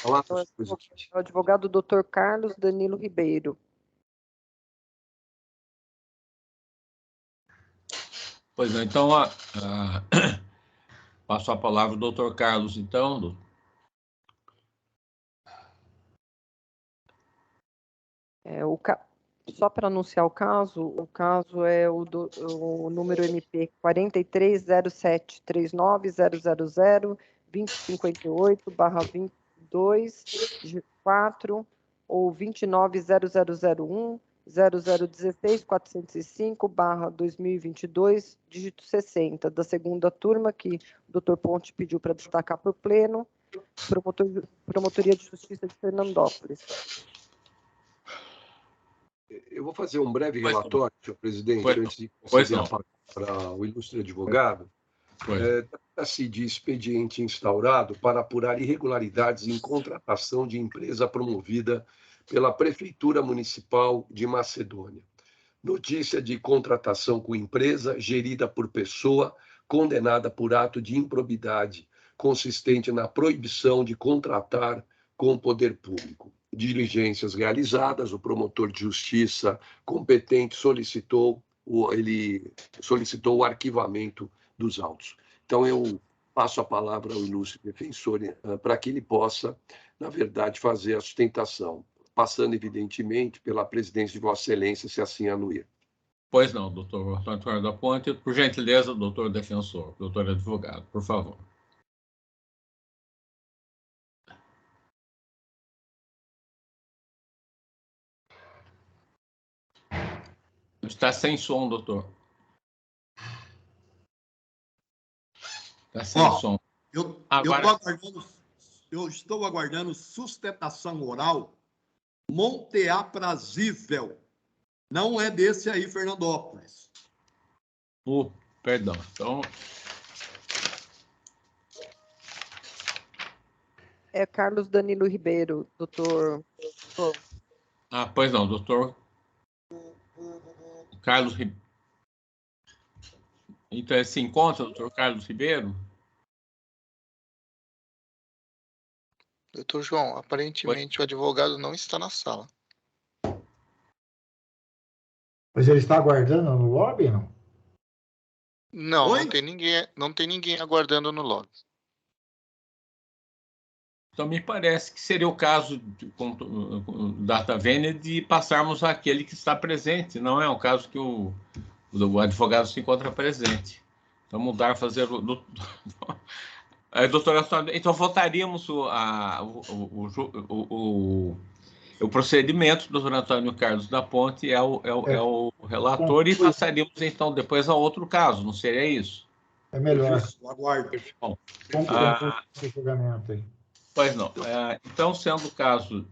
Olá, o advogado Dr. Carlos Danilo Ribeiro. Pois não, então, passo a palavra ao Dr. Carlos, então. Só para anunciar o caso é o número MP 430739002058/22 ou 290001 0016-405/2022, dígito 60, da segunda turma, que o Dr. Ponte pediu para destacar por pleno, Promotoria de Justiça de Fernandópolis. Eu vou fazer um breve relatório, senhor presidente, antes de conceder a palavra para o ilustre advogado. Trata-se de expediente instaurado para apurar irregularidades em contratação de empresa promovida pela Prefeitura Municipal de Macedônia. Notícia de contratação com empresa gerida por pessoa condenada por ato de improbidade, consistente na proibição de contratar com o poder público. Diligências realizadas, o promotor de justiça competente solicitou o arquivamento dos autos. Então, eu passo a palavra ao ilustre defensor para que ele possa, na verdade, fazer a sustentação, passando, evidentemente, pela presidência de Vossa Excelência, se assim anuir. Pois não, doutor Antônio da Ponte. Por gentileza, doutor defensor, doutor advogado, por favor. Está sem som, doutor. Está sem som. Eu estou aguardando sustentação oral monteaprazível. Não é desse aí, Fernandópolis. Perdão. Então... É Carlos Danilo Ribeiro, doutor. Pois não, doutor Carlos Ribeiro. Então, se encontra, doutor Carlos Ribeiro? Doutor João, aparentemente o advogado não está na sala. Mas ele está aguardando no lobby, não? Não, não tem ninguém aguardando no lobby. Então, me parece que seria o caso data vênia de passarmos àquele que está presente. Não é um caso que o advogado se encontra presente. Então, mudar, fazer o... Doutor Antônio, então votaríamos o procedimento do doutor Antônio Carlos da Ponte é o relator e passaríamos, então, depois a outro caso, não seria isso? É melhor. Aguardo. Bom, esse julgamento aí. Pois não. Então, sendo o caso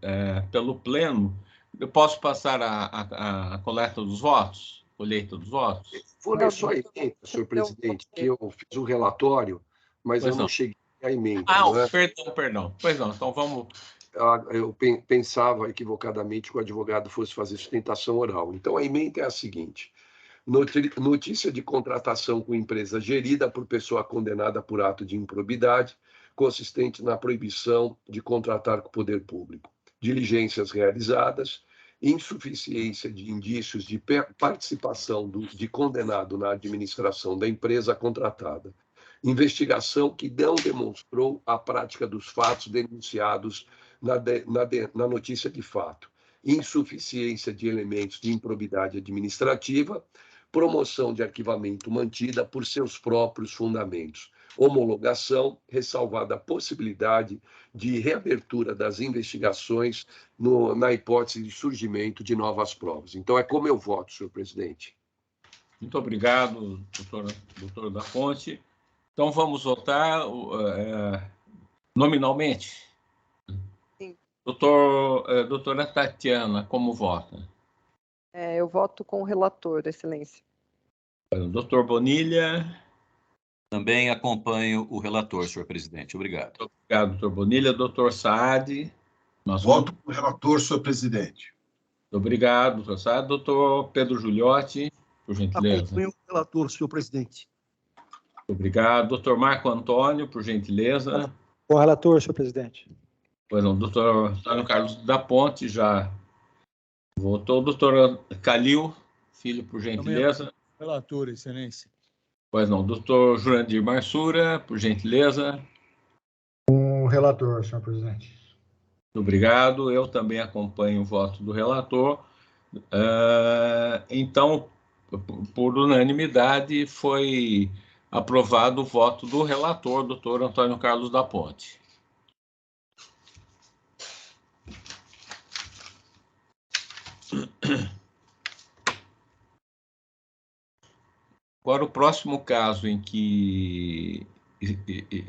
pelo pleno, eu posso passar a coleta dos votos? Colheita dos votos? Vou ler só a emenda, senhor presidente, que eu fiz o relatório, mas eu não cheguei à emenda. Perdão. Pois não, então vamos... Eu pensava equivocadamente que o advogado fosse fazer sustentação oral. Então, a emenda é a seguinte: notícia de contratação com empresa gerida por pessoa condenada por ato de improbidade, consistente na proibição de contratar com o poder público. Diligências realizadas, insuficiência de indícios de participação de condenado na administração da empresa contratada. Investigação que não demonstrou a prática dos fatos denunciados na notícia de fato. Insuficiência de elementos de improbidade administrativa, promoção de arquivamento mantida por seus próprios fundamentos. Homologação, ressalvada a possibilidade de reabertura das investigações na hipótese de surgimento de novas provas. Então, é como eu voto, senhor presidente. Muito obrigado, doutor da Ponte. Então, vamos votar nominalmente. Sim. Doutora Tatiana, como vota? Eu voto com o relator, Excelência. Doutor Bonilha. Também acompanho o relator, senhor presidente. Obrigado. Obrigado, doutor Bonilha. Doutor Saad. Voto com o relator, senhor presidente. Obrigado, doutor Saad. Doutor Pedro Giuliotti, por gentileza. Acompanho o relator, senhor presidente. Obrigado. Doutor Marco Antônio, por gentileza. Com o relator, senhor presidente. Pois não, doutor Antônio Carlos da Ponte já votou. Doutor Calil Filho, por gentileza. Relator, excelência. Pois não, doutor Jurandir Marsura, por gentileza. Com o relator, senhor presidente. Muito obrigado. Eu também acompanho o voto do relator. Então, por unanimidade, foi aprovado o voto do relator, doutor Antônio Carlos da Ponte. Agora, o próximo caso em que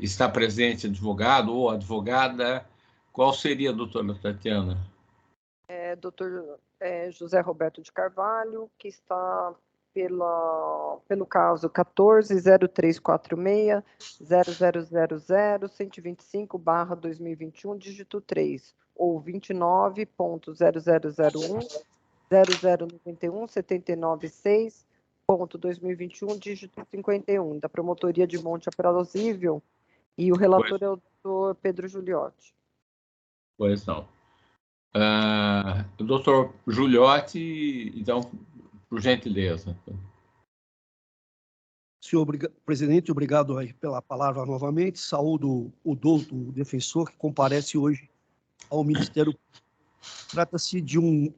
está presente advogado ou advogada, qual seria, doutora Tatiana? Doutor José Roberto de Carvalho, que está pelo caso 14.0346.0000.125/2021, dígito 3, ou 29.0001.0091.79.6.2021, dígito 51, da Promotoria de Monte Aprazível, e o relator é o doutor Pedro Giuliotti. Pois não. Doutor Giuliotti, então, por gentileza. Senhor presidente, obrigado aí pela palavra novamente. Saúdo o doutor defensor que comparece hoje ao Ministério. Trata-se de um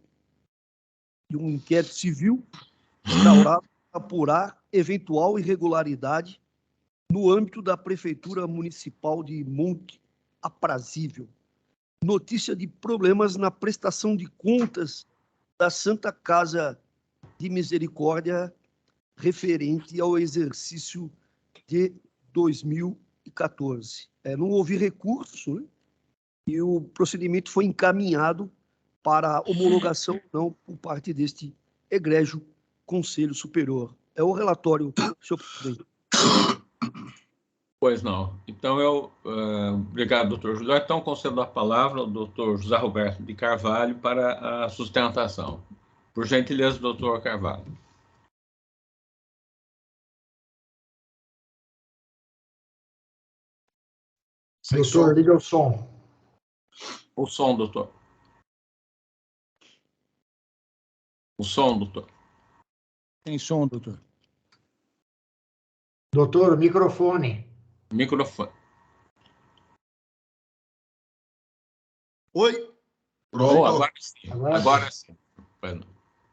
inquérito civil instaurado para apurar eventual irregularidade no âmbito da Prefeitura Municipal de Monte Aprazível. Notícia de problemas na prestação de contas da Santa Casa de Misericórdia referente ao exercício de 2014. Não houve recurso, né? E o procedimento foi encaminhado para homologação não por parte deste egrégio Conselho Superior. É o relatório, senhor presidente. Pois não. Então, obrigado, doutor Júlio. Então, concedo a palavra ao doutor José Roberto de Carvalho para a sustentação. Por gentileza, doutor Carvalho. Doutor, liga o som. O som, doutor. O som, doutor. Tem som, doutor. Doutor, microfone. Microfone. Oi, Pronto. Agora sim. Agora sim.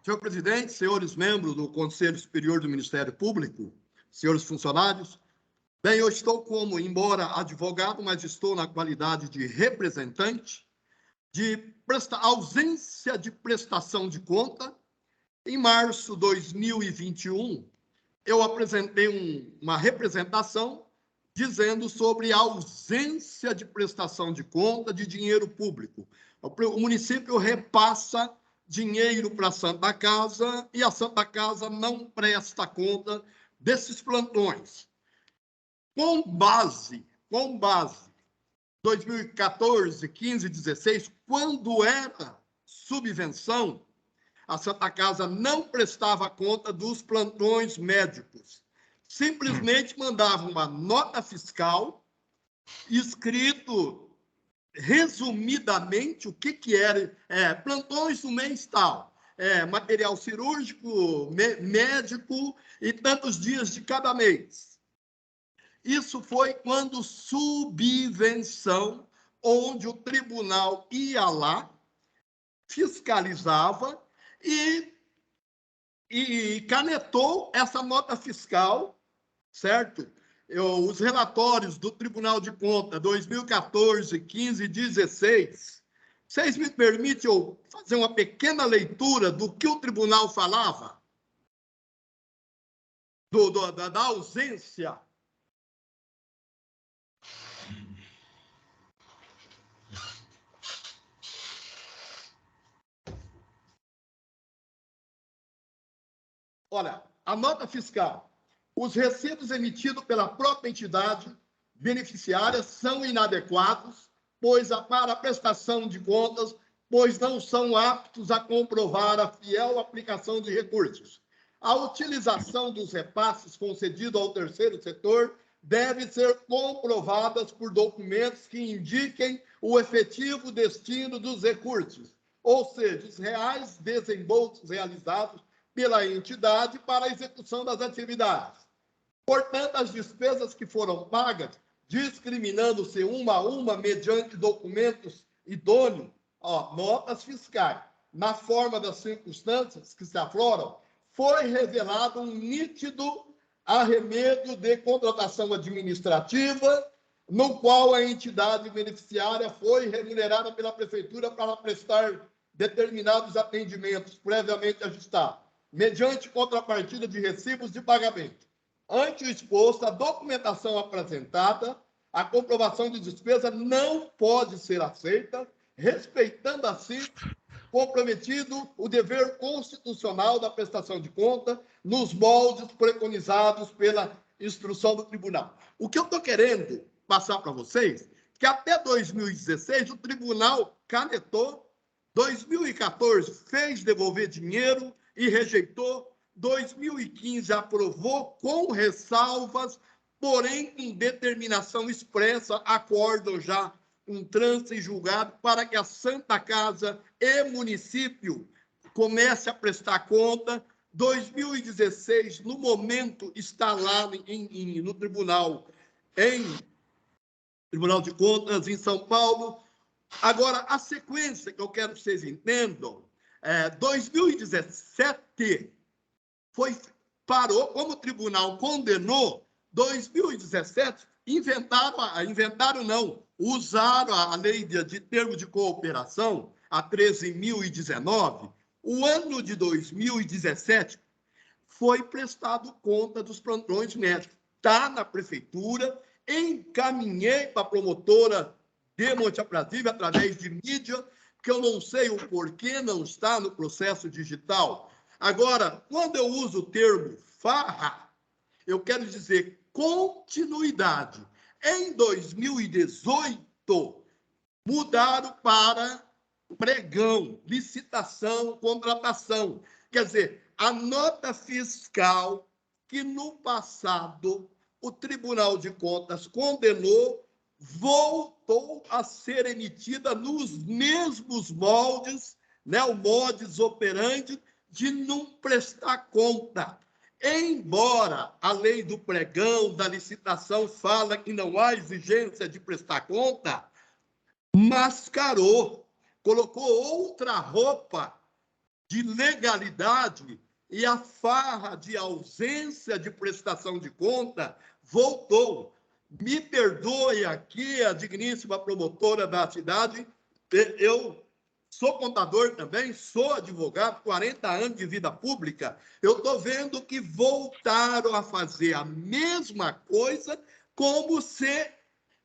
senhor presidente, senhores membros do Conselho Superior do Ministério Público, senhores funcionários. Bem, eu estou embora advogado, mas estou na qualidade de representante de ausência de prestação de conta. Em março de 2021, eu apresentei uma representação dizendo sobre a ausência de prestação de conta de dinheiro público. O município repassa dinheiro para a Santa Casa e a Santa Casa não presta conta desses plantões. Com base 2014, 15, 16, quando era subvenção, a Santa Casa não prestava conta dos plantões médicos. Simplesmente mandava uma nota fiscal escrito resumidamente o que era plantões no mês tal, material cirúrgico, médico e tantos dias de cada mês. Isso foi quando subvenção, onde o tribunal ia lá, fiscalizava e canetou essa nota fiscal, certo? Os relatórios do Tribunal de Contas 2014, 15 e 16. Vocês me permitem eu fazer uma pequena leitura do que o tribunal falava? Da ausência olha, a nota fiscal, os recibos emitidos pela própria entidade beneficiária são inadequados, para a prestação de contas, pois não são aptos a comprovar a fiel aplicação de recursos. A utilização dos repasses concedidos ao terceiro setor deve ser comprovadas por documentos que indiquem o efetivo destino dos recursos, ou seja, os reais desembolsos realizados pela entidade para a execução das atividades. Portanto, as despesas que foram pagas, discriminando-se uma a uma mediante documentos idôneos, notas fiscais, na forma das circunstâncias que se afloram, foi revelado um nítido arremedo de contratação administrativa, no qual a entidade beneficiária foi remunerada pela Prefeitura para prestar determinados atendimentos previamente ajustados, mediante contrapartida de recibos de pagamento. Ante o exposto, a documentação apresentada, a comprovação de despesa não pode ser aceita, respeitando assim comprometido o dever constitucional da prestação de conta nos moldes preconizados pela instrução do tribunal. O que eu estou querendo passar para vocês, que até 2016 o tribunal canetou, 2014 fez devolver dinheiro e rejeitou, 2015 aprovou com ressalvas, porém com determinação expressa, acordam já um trânsito em julgado para que a Santa Casa e município comece a prestar conta. 2016, no momento, está lá no Tribunal de Contas, em São Paulo. Agora, a sequência que eu quero que vocês entendam, 2017 parou, como o tribunal condenou, 2017, usaram a lei de termo de cooperação, a 13.019, o ano de 2017 foi prestado conta dos plantões médicos. Está na prefeitura, encaminhei para a promotora de Monte Aprazível através de mídia, que eu não sei o porquê não está no processo digital. Agora, quando eu uso o termo farra, eu quero dizer continuidade. Em 2018, mudaram para pregão, licitação, contratação. Quer dizer, a nota fiscal que no passado o Tribunal de Contas condenou, voltou a ser emitida nos mesmos moldes, né, o modus operandi de não prestar conta. Embora a lei do pregão, da licitação, fala que não há exigência de prestar conta, mascarou, colocou outra roupa de legalidade e a farra de ausência de prestação de conta voltou. Me perdoe aqui a digníssima promotora da cidade, eu sou contador também, sou advogado, 40 anos de vida pública. Eu estou vendo que voltaram a fazer a mesma coisa como se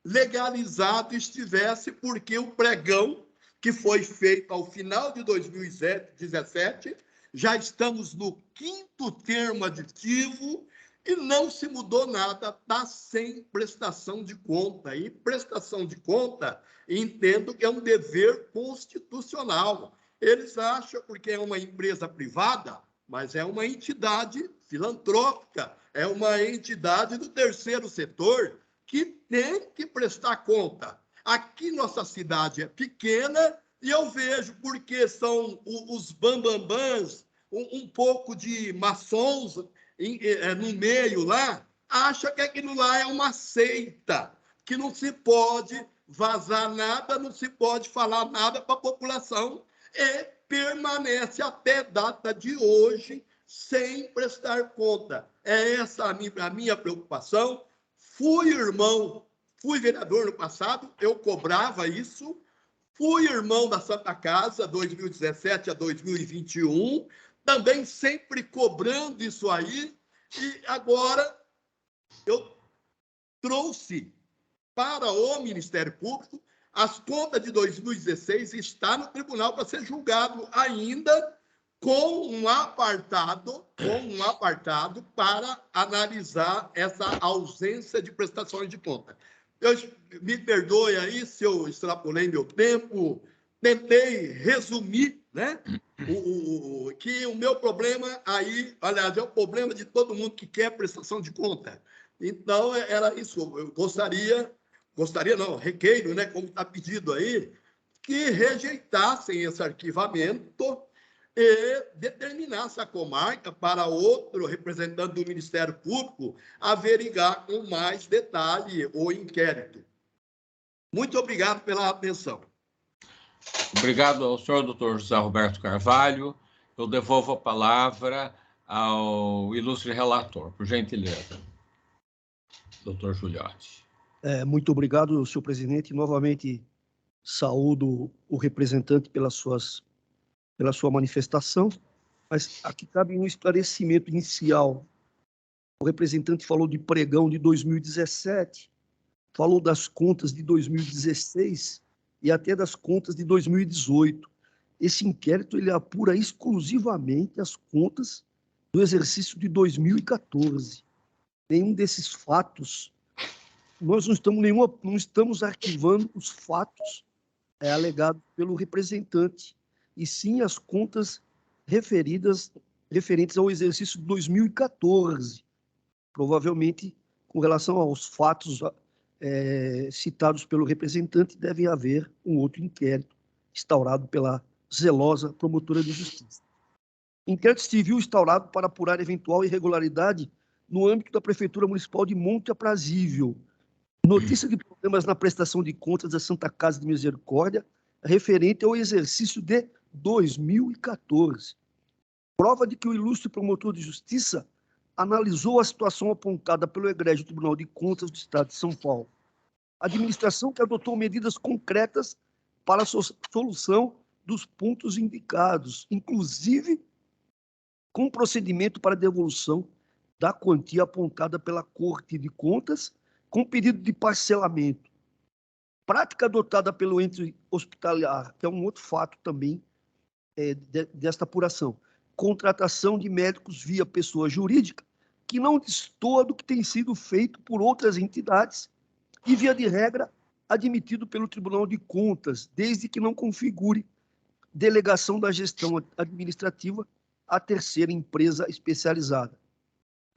legalizado estivesse, porque o pregão que foi feito ao final de 2017, já estamos no 5º termo aditivo e não se mudou nada, está sem prestação de conta. E prestação de conta, entendo que é um dever constitucional. Eles acham, porque é uma empresa privada, mas é uma entidade filantrópica, é uma entidade do terceiro setor que tem que prestar conta. Aqui nossa cidade é pequena e eu vejo porque são os bambambãs, um pouco de maçons no meio lá, acha que aquilo lá é uma seita, que não se pode vazar nada, não se pode falar nada para a população e permanece até data de hoje sem prestar conta. É essa a minha preocupação. Fui vereador no passado, eu cobrava isso, fui irmão da Santa Casa, 2017 a 2021, também sempre cobrando isso aí, e agora eu trouxe para o Ministério Público as contas de 2016, está no tribunal para ser julgado ainda, com um apartado para analisar essa ausência de prestações de conta. Me perdoe aí se eu extrapolei meu tempo, tentei resumir, né? Que o meu problema aí, aliás, é o problema de todo mundo que quer prestação de conta. Então, era isso. Eu gostaria não, requeiro, né, como está pedido aí, que rejeitassem esse arquivamento e determinasse a comarca para outro representante do Ministério Público averiguar com mais detalhe o inquérito. Muito obrigado pela atenção. Obrigado ao senhor doutor José Roberto Carvalho. Eu devolvo a palavra ao ilustre relator, por gentileza. Doutor Giuliotti. Muito obrigado, senhor presidente. Novamente, saúdo o representante pela sua manifestação, mas aqui cabe um esclarecimento inicial. O representante falou de pregão de 2017, falou das contas de 2016 e até das contas de 2018. Esse inquérito ele apura exclusivamente as contas do exercício de 2014. Nenhum desses fatos, nós não estamos arquivando os fatos alegados pelo representante, e sim as contas referentes ao exercício de 2014. Provavelmente, com relação aos fatos citados pelo representante, deve haver um outro inquérito instaurado pela zelosa promotora de justiça. Inquérito civil instaurado para apurar eventual irregularidade no âmbito da Prefeitura Municipal de Monte Aprazível. Notícia de problemas na prestação de contas da Santa Casa de Misericórdia, referente ao exercício de 2014. Prova de que o ilustre promotor de justiça analisou a situação apontada pelo Egrégio Tribunal de Contas do Estado de São Paulo. A administração que adotou medidas concretas para a solução dos pontos indicados, inclusive com procedimento para devolução da quantia apontada pela Corte de Contas, com pedido de parcelamento. Prática adotada pelo ente hospitalar, que é um outro fato também desta apuração. Contratação de médicos via pessoa jurídica, que não destoa do que tem sido feito por outras entidades e, via de regra, admitido pelo Tribunal de Contas, desde que não configure delegação da gestão administrativa a terceira empresa especializada.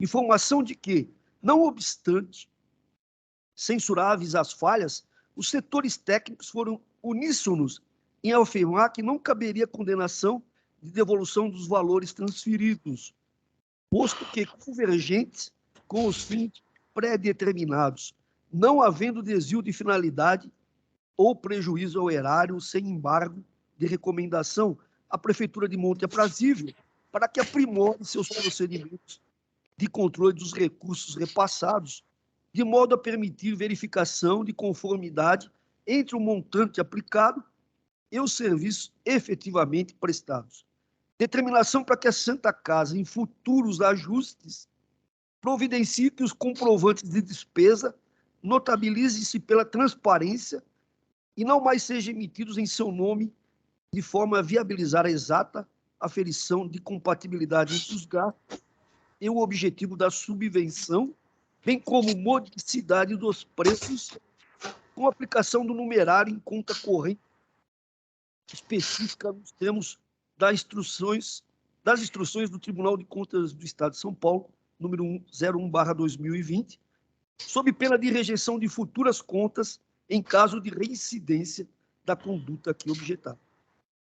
Informação de que, não obstante censuráveis as falhas, os setores técnicos foram uníssonos em afirmar que não caberia condenação de devolução dos valores transferidos, posto que convergentes com os fins pré-determinados, não havendo desvio de finalidade ou prejuízo ao erário, sem embargo de recomendação à Prefeitura de Monte Aprazível para que aprimore seus procedimentos de controle dos recursos repassados, de modo a permitir verificação de conformidade entre o montante aplicado e os serviços efetivamente prestados. Determinação para que a Santa Casa, em futuros ajustes, providencie que os comprovantes de despesa notabilizem-se pela transparência e não mais sejam emitidos em seu nome, de forma a viabilizar a exata aferição de compatibilidade entre os gastos e o objetivo da subvenção, bem como modicidade dos preços, com aplicação do numerário em conta corrente específica nos termos das instruções do Tribunal de Contas do Estado de São Paulo, número 01/2020, sob pena de rejeição de futuras contas em caso de reincidência da conduta aqui objetada.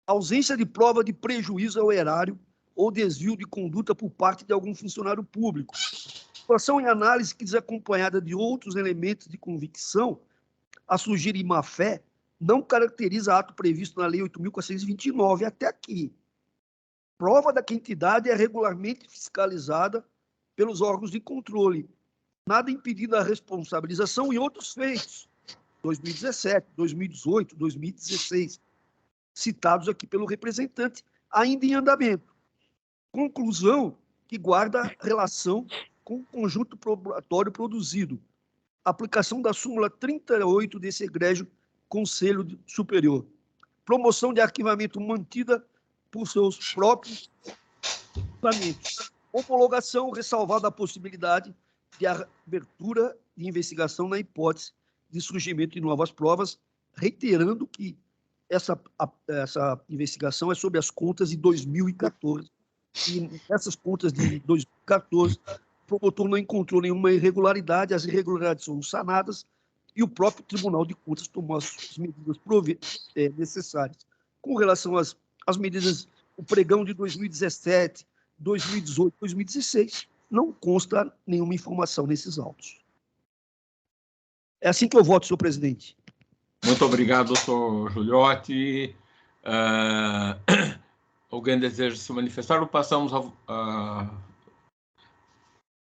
Ausência de prova de prejuízo ao erário ou desvio de conduta por parte de algum funcionário público. Situação em análise que, desacompanhada de outros elementos de convicção, a sugerir má-fé, não caracteriza ato previsto na Lei 8.429 até aqui. Prova da que a entidade é regularmente fiscalizada pelos órgãos de controle, nada impedindo a responsabilização em outros feitos, 2017, 2018, 2016, citados aqui pelo representante, ainda em andamento. Conclusão que guarda relação com o conjunto probatório produzido. Aplicação da súmula 38 desse egrégio Conselho Superior. Promoção de arquivamento mantida por seus próprios equipamentos. Homologação, ressalvada a possibilidade de abertura de investigação na hipótese de surgimento de novas provas, reiterando que essa investigação é sobre as contas de 2014. E nessas contas de 2014, o promotor não encontrou nenhuma irregularidade, as irregularidades são sanadas e o próprio Tribunal de Contas tomou as medidas necessárias. Com relação às medidas, o pregão de 2017, 2018, 2016, não consta nenhuma informação nesses autos. É assim que eu voto, senhor presidente. Muito obrigado, doutor Giuliotti. Alguém deseja se manifestar ou passamos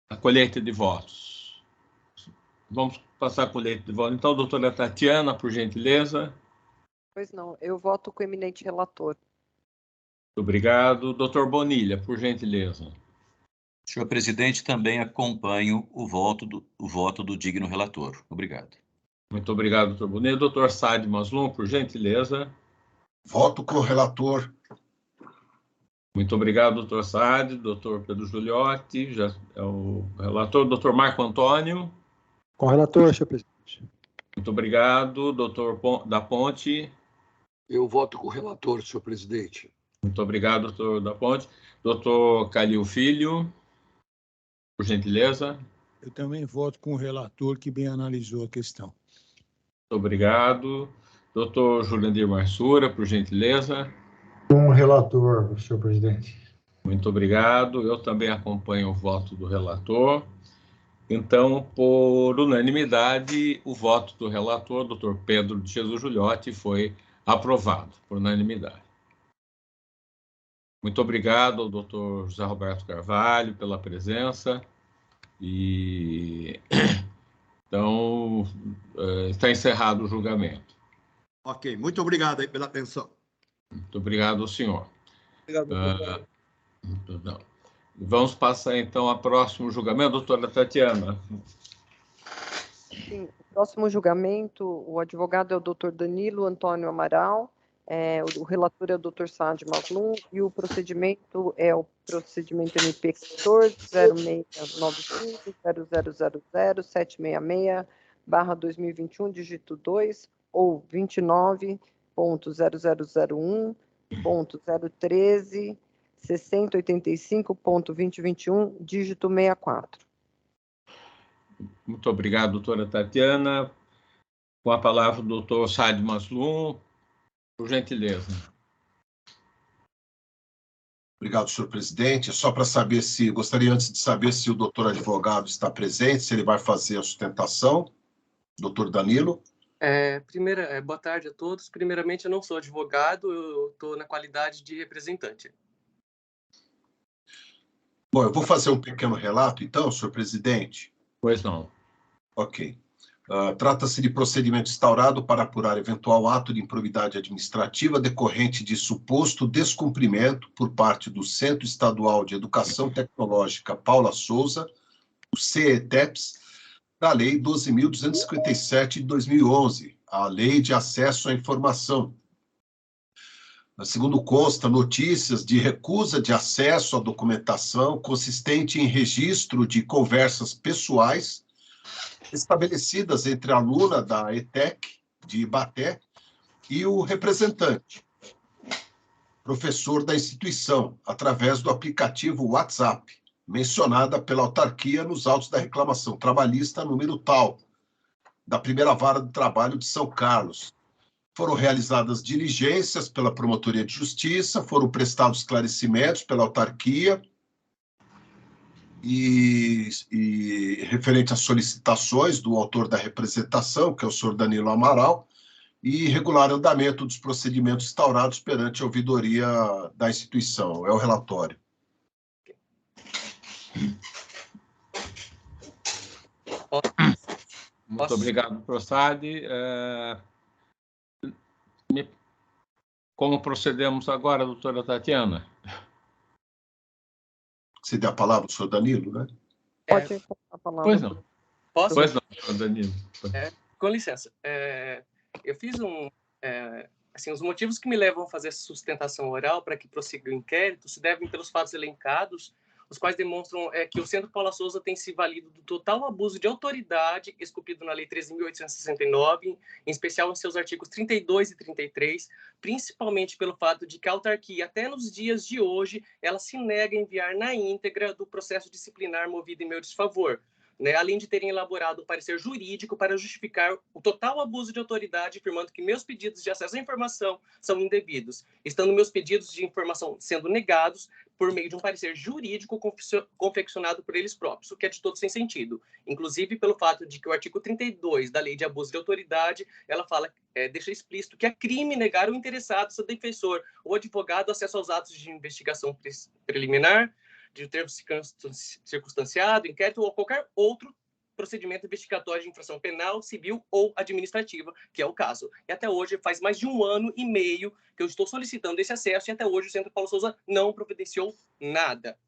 à colheita de votos? Vamos passar a colheita de votos. Então, doutora Tatiana, por gentileza. Pois não, eu voto com o eminente relator. Muito obrigado. Doutor Bonilha, por gentileza. Senhor presidente, também acompanho o voto do digno relator. Obrigado. Muito obrigado, doutor Bonilha. Doutor Saad Maslum, por gentileza. Voto com o relator. Muito obrigado, doutor Saad. Doutor Pedro Giuliotti, já é o relator. Doutor Marco Antônio. Com o relator, senhor presidente. Muito obrigado. Doutor da Ponte. Eu voto com o relator, senhor presidente. Muito obrigado, doutor da Ponte. Doutor Calil Filho, por gentileza. Eu também voto com o relator que bem analisou a questão. Muito obrigado. Doutor Jurandir Marsura, por gentileza. Com o relator, senhor presidente. Muito obrigado. Eu também acompanho o voto do relator. Então, por unanimidade, o voto do relator, doutor Pedro de Jesus Giuliotti, foi aprovado, por unanimidade. Muito obrigado ao doutor José Roberto Carvalho pela presença. Então, está encerrado o julgamento. Ok, muito obrigado aí pela atenção. Muito obrigado ao senhor. Obrigado, doutor. Vamos passar, então, ao próximo julgamento. Doutora Tatiana. Sim, o próximo julgamento, o advogado é o doutor Danilo Antônio Amaral, o relator é o doutor Saad Maslum, e o procedimento é o procedimento MP 14-0695-0000-766/2021, dígito 2, ou 29.0001.013, 6085.2021, dígito 64. Muito obrigado, doutora Tatiana. Com a palavra o doutor Saad Maslum, por gentileza. Obrigado, senhor presidente. Só para saber se, gostaria antes de saber se o doutor advogado está presente, se ele vai fazer a sustentação. Doutor Danilo. Boa tarde a todos. Primeiramente, eu não sou advogado, eu estou na qualidade de representante. Bom, eu vou fazer um pequeno relato, então, senhor presidente. Pois não. Ok. Trata-se de procedimento instaurado para apurar eventual ato de improbidade administrativa decorrente de suposto descumprimento por parte do Centro Estadual de Educação Tecnológica Paula Souza, o CETEPS, da Lei 12.257 de 2011, a Lei de Acesso à Informação. Segundo consta, notícias de recusa de acesso à documentação consistente em registro de conversas pessoais estabelecidas entre a aluna da ETEC de Ibaté e o representante, professor da instituição, através do aplicativo WhatsApp, mencionada pela autarquia nos autos da reclamação trabalhista número tal, da primeira vara do trabalho de São Carlos. Foram realizadas diligências pela Promotoria de Justiça, foram prestados esclarecimentos pela autarquia, e referente às solicitações do autor da representação, que é o senhor Danilo Amaral, e regular andamento dos procedimentos instaurados perante a ouvidoria da instituição. É o relatório. Muito obrigado, doutor Saad. Como procedemos agora, doutora Tatiana? Você dá a palavra ao senhor Danilo, né? Pode passar a palavra. Pois não. Posso? Pois não, senhor Danilo. Com licença. Eu fiz assim, os motivos que me levam a fazer essa sustentação oral para que prossiga o inquérito se devem pelos fatos elencados, os quais demonstram que o Centro Paula Souza tem se valido do total abuso de autoridade esculpido na Lei 13.869, em especial em seus artigos 32 e 33, principalmente pelo fato de que a autarquia, até nos dias de hoje, ela se nega a enviar na íntegra do processo disciplinar movido em meu desfavor, né, além de terem elaborado um parecer jurídico para justificar o total abuso de autoridade, afirmando que meus pedidos de acesso à informação são indevidos, estando meus pedidos de informação sendo negados por meio de um parecer jurídico confeccionado por eles próprios, o que é de todo sem sentido. Inclusive pelo fato de que o artigo 32 da Lei de Abuso de Autoridade, ela fala, deixa explícito que é crime negar ao interessado, seu defensor ou advogado acesso aos atos de investigação preliminar, de termo circunstanciado, inquérito ou qualquer outro procedimento investigatório de infração penal, civil ou administrativa, que é o caso. E até hoje, faz mais de 1 ano e meio que eu estou solicitando esse acesso e até hoje o Centro Paula Souza não providenciou nada.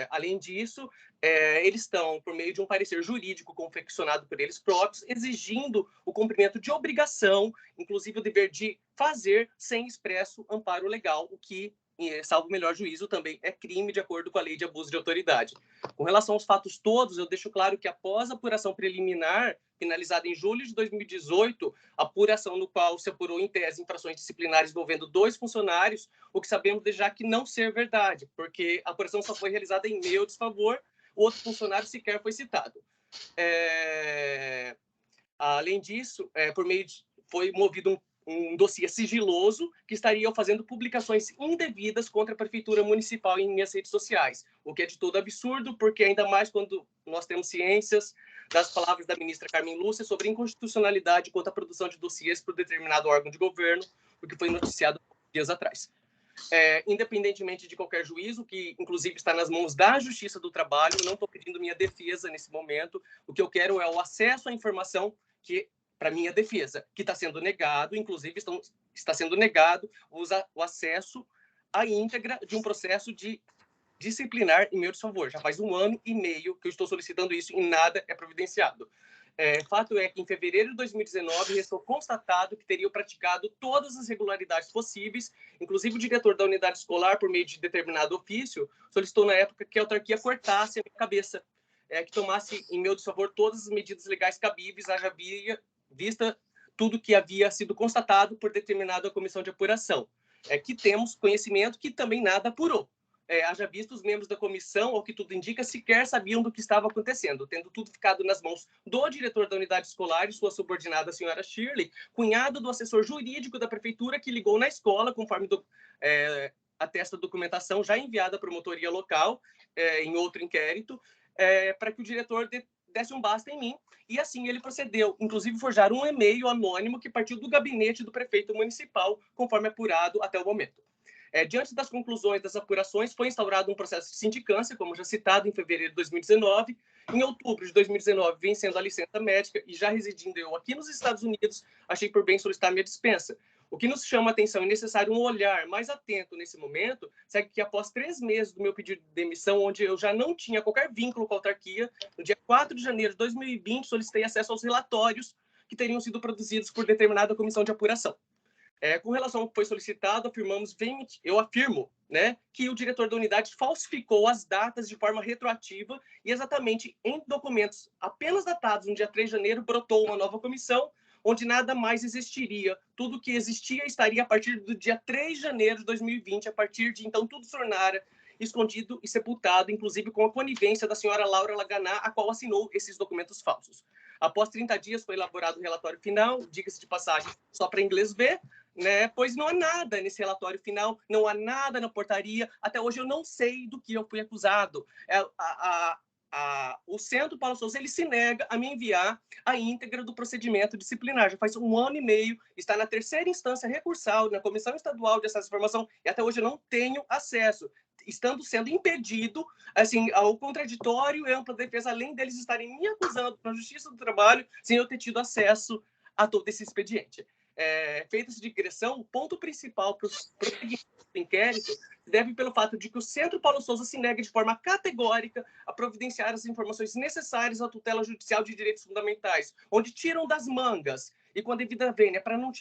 Além disso, eles estão, por meio de um parecer jurídico confeccionado por eles próprios, exigindo o cumprimento de obrigação, inclusive o dever de fazer sem expresso amparo legal, o que, salvo o melhor juízo, também é crime de acordo com a Lei de Abuso de Autoridade. Com relação aos fatos todos, eu deixo claro que após a apuração preliminar, finalizada em julho de 2018, apuração no qual se apurou em tese infrações disciplinares envolvendo 2 funcionários, o que sabemos de já que não ser verdade, porque a apuração só foi realizada em meu desfavor, o outro funcionário sequer foi citado. Além disso, foi movido um dossiê sigiloso que estaria fazendo publicações indevidas contra a Prefeitura Municipal em minhas redes sociais, o que é de todo absurdo, porque ainda mais quando nós temos ciências das palavras da ministra Carmen Lúcia sobre inconstitucionalidade quanto à produção de dossiês por determinado órgão de governo, o que foi noticiado dias atrás. Independentemente de qualquer juízo, que inclusive está nas mãos da Justiça do Trabalho, não estou pedindo minha defesa nesse momento, o que eu quero é o acesso à informação que para minha defesa, que está sendo negado, inclusive está sendo negado o acesso à íntegra de um processo de disciplinar em meu desfavor. Já faz 1 ano e meio que eu estou solicitando isso e nada é providenciado. Fato é que em fevereiro de 2019 restou constatado que teriam praticado todas as irregularidades possíveis, inclusive o diretor da unidade escolar, por meio de determinado ofício, solicitou na época que a autarquia cortasse a minha cabeça, que tomasse em meu desfavor todas as medidas legais cabíveis, haja vista tudo que havia sido constatado por determinada comissão de apuração, que temos conhecimento que também nada apurou. Haja visto os membros da comissão, ao que tudo indica, sequer sabiam do que estava acontecendo, tendo tudo ficado nas mãos do diretor da unidade escolar e sua subordinada, a senhora Shirley, cunhado do assessor jurídico da prefeitura, que ligou na escola, conforme atesta a documentação já enviada à promotoria local, em outro inquérito, para que o diretor desse um basta em mim, e assim ele procedeu, inclusive forjar um e-mail anônimo que partiu do gabinete do prefeito municipal, conforme apurado até o momento. Diante das conclusões das apurações, foi instaurado um processo de sindicância, como já citado, em fevereiro de 2019. Em outubro de 2019, vencendo a licença médica e já residindo eu aqui nos Estados Unidos, achei por bem solicitar minha dispensa. O que nos chama a atenção e necessário um olhar mais atento nesse momento, segue que após 3 meses do meu pedido de demissão, onde eu já não tinha qualquer vínculo com a autarquia, no dia 4 de janeiro de 2020, solicitei acesso aos relatórios que teriam sido produzidos por determinada comissão de apuração. Com relação ao que foi solicitado, eu afirmo, né, que o diretor da unidade falsificou as datas de forma retroativa e exatamente em documentos apenas datados no dia 3 de janeiro brotou uma nova comissão, onde nada mais existiria. Tudo que existia estaria a partir do dia 3 de janeiro de 2020, a partir de então tudo se tornara escondido e sepultado, inclusive com a conivência da senhora Laura Laganá, a qual assinou esses documentos falsos. Após 30 dias foi elaborado o relatório final, diga-se de passagem, só para inglês ver, né? Pois não há nada nesse relatório final, não há nada na portaria. Até hoje eu não sei do que eu fui acusado. O Centro Paula Souza ele se nega a me enviar a íntegra do procedimento disciplinar. Já faz 1 ano e meio, está na 3ª instância recursal, na Comissão Estadual de Acesso à Informação, e até hoje eu não tenho acesso, estando sendo impedido, assim, ao contraditório e ampla defesa, além deles estarem me acusando na Justiça do Trabalho, sem eu ter tido acesso a todo esse expediente. Feita essa digressão, o ponto principal para o prosseguimento do inquérito deve pelo fato de que o Centro Paula Souza se nega de forma categórica a providenciar as informações necessárias à tutela judicial de direitos fundamentais, onde tiram das mangas e com a devida vênia para não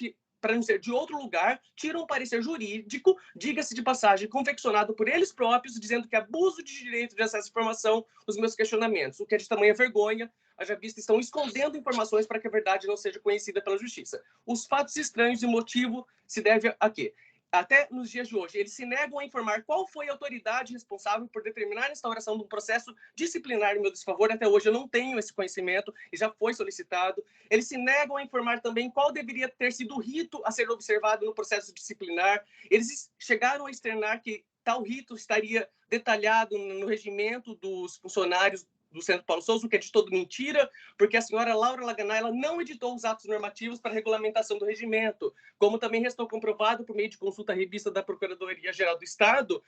para não ser de outro lugar, tiram um parecer jurídico, diga-se de passagem, confeccionado por eles próprios, dizendo que abuso de direito de acesso à informação os meus questionamentos, o que é de tamanha vergonha, haja vista estão escondendo informações para que a verdade não seja conhecida pela justiça. Os fatos estranhos e o motivo se deve a quê? Até nos dias de hoje, eles se negam a informar qual foi a autoridade responsável por determinar a instauração de um processo disciplinar em meu desfavor. Até hoje eu não tenho esse conhecimento e já foi solicitado. Eles se negam a informar também qual deveria ter sido o rito a ser observado no processo disciplinar. Eles chegaram a externar que tal rito estaria detalhado no regimento dos funcionários do Centro Paulo Souza, o que é de todo mentira, porque a senhora Laura Laganá ela não editou os atos normativos para a regulamentação do regimento, como também restou comprovado por meio de consulta à revista da Procuradoria-Geral do Estado,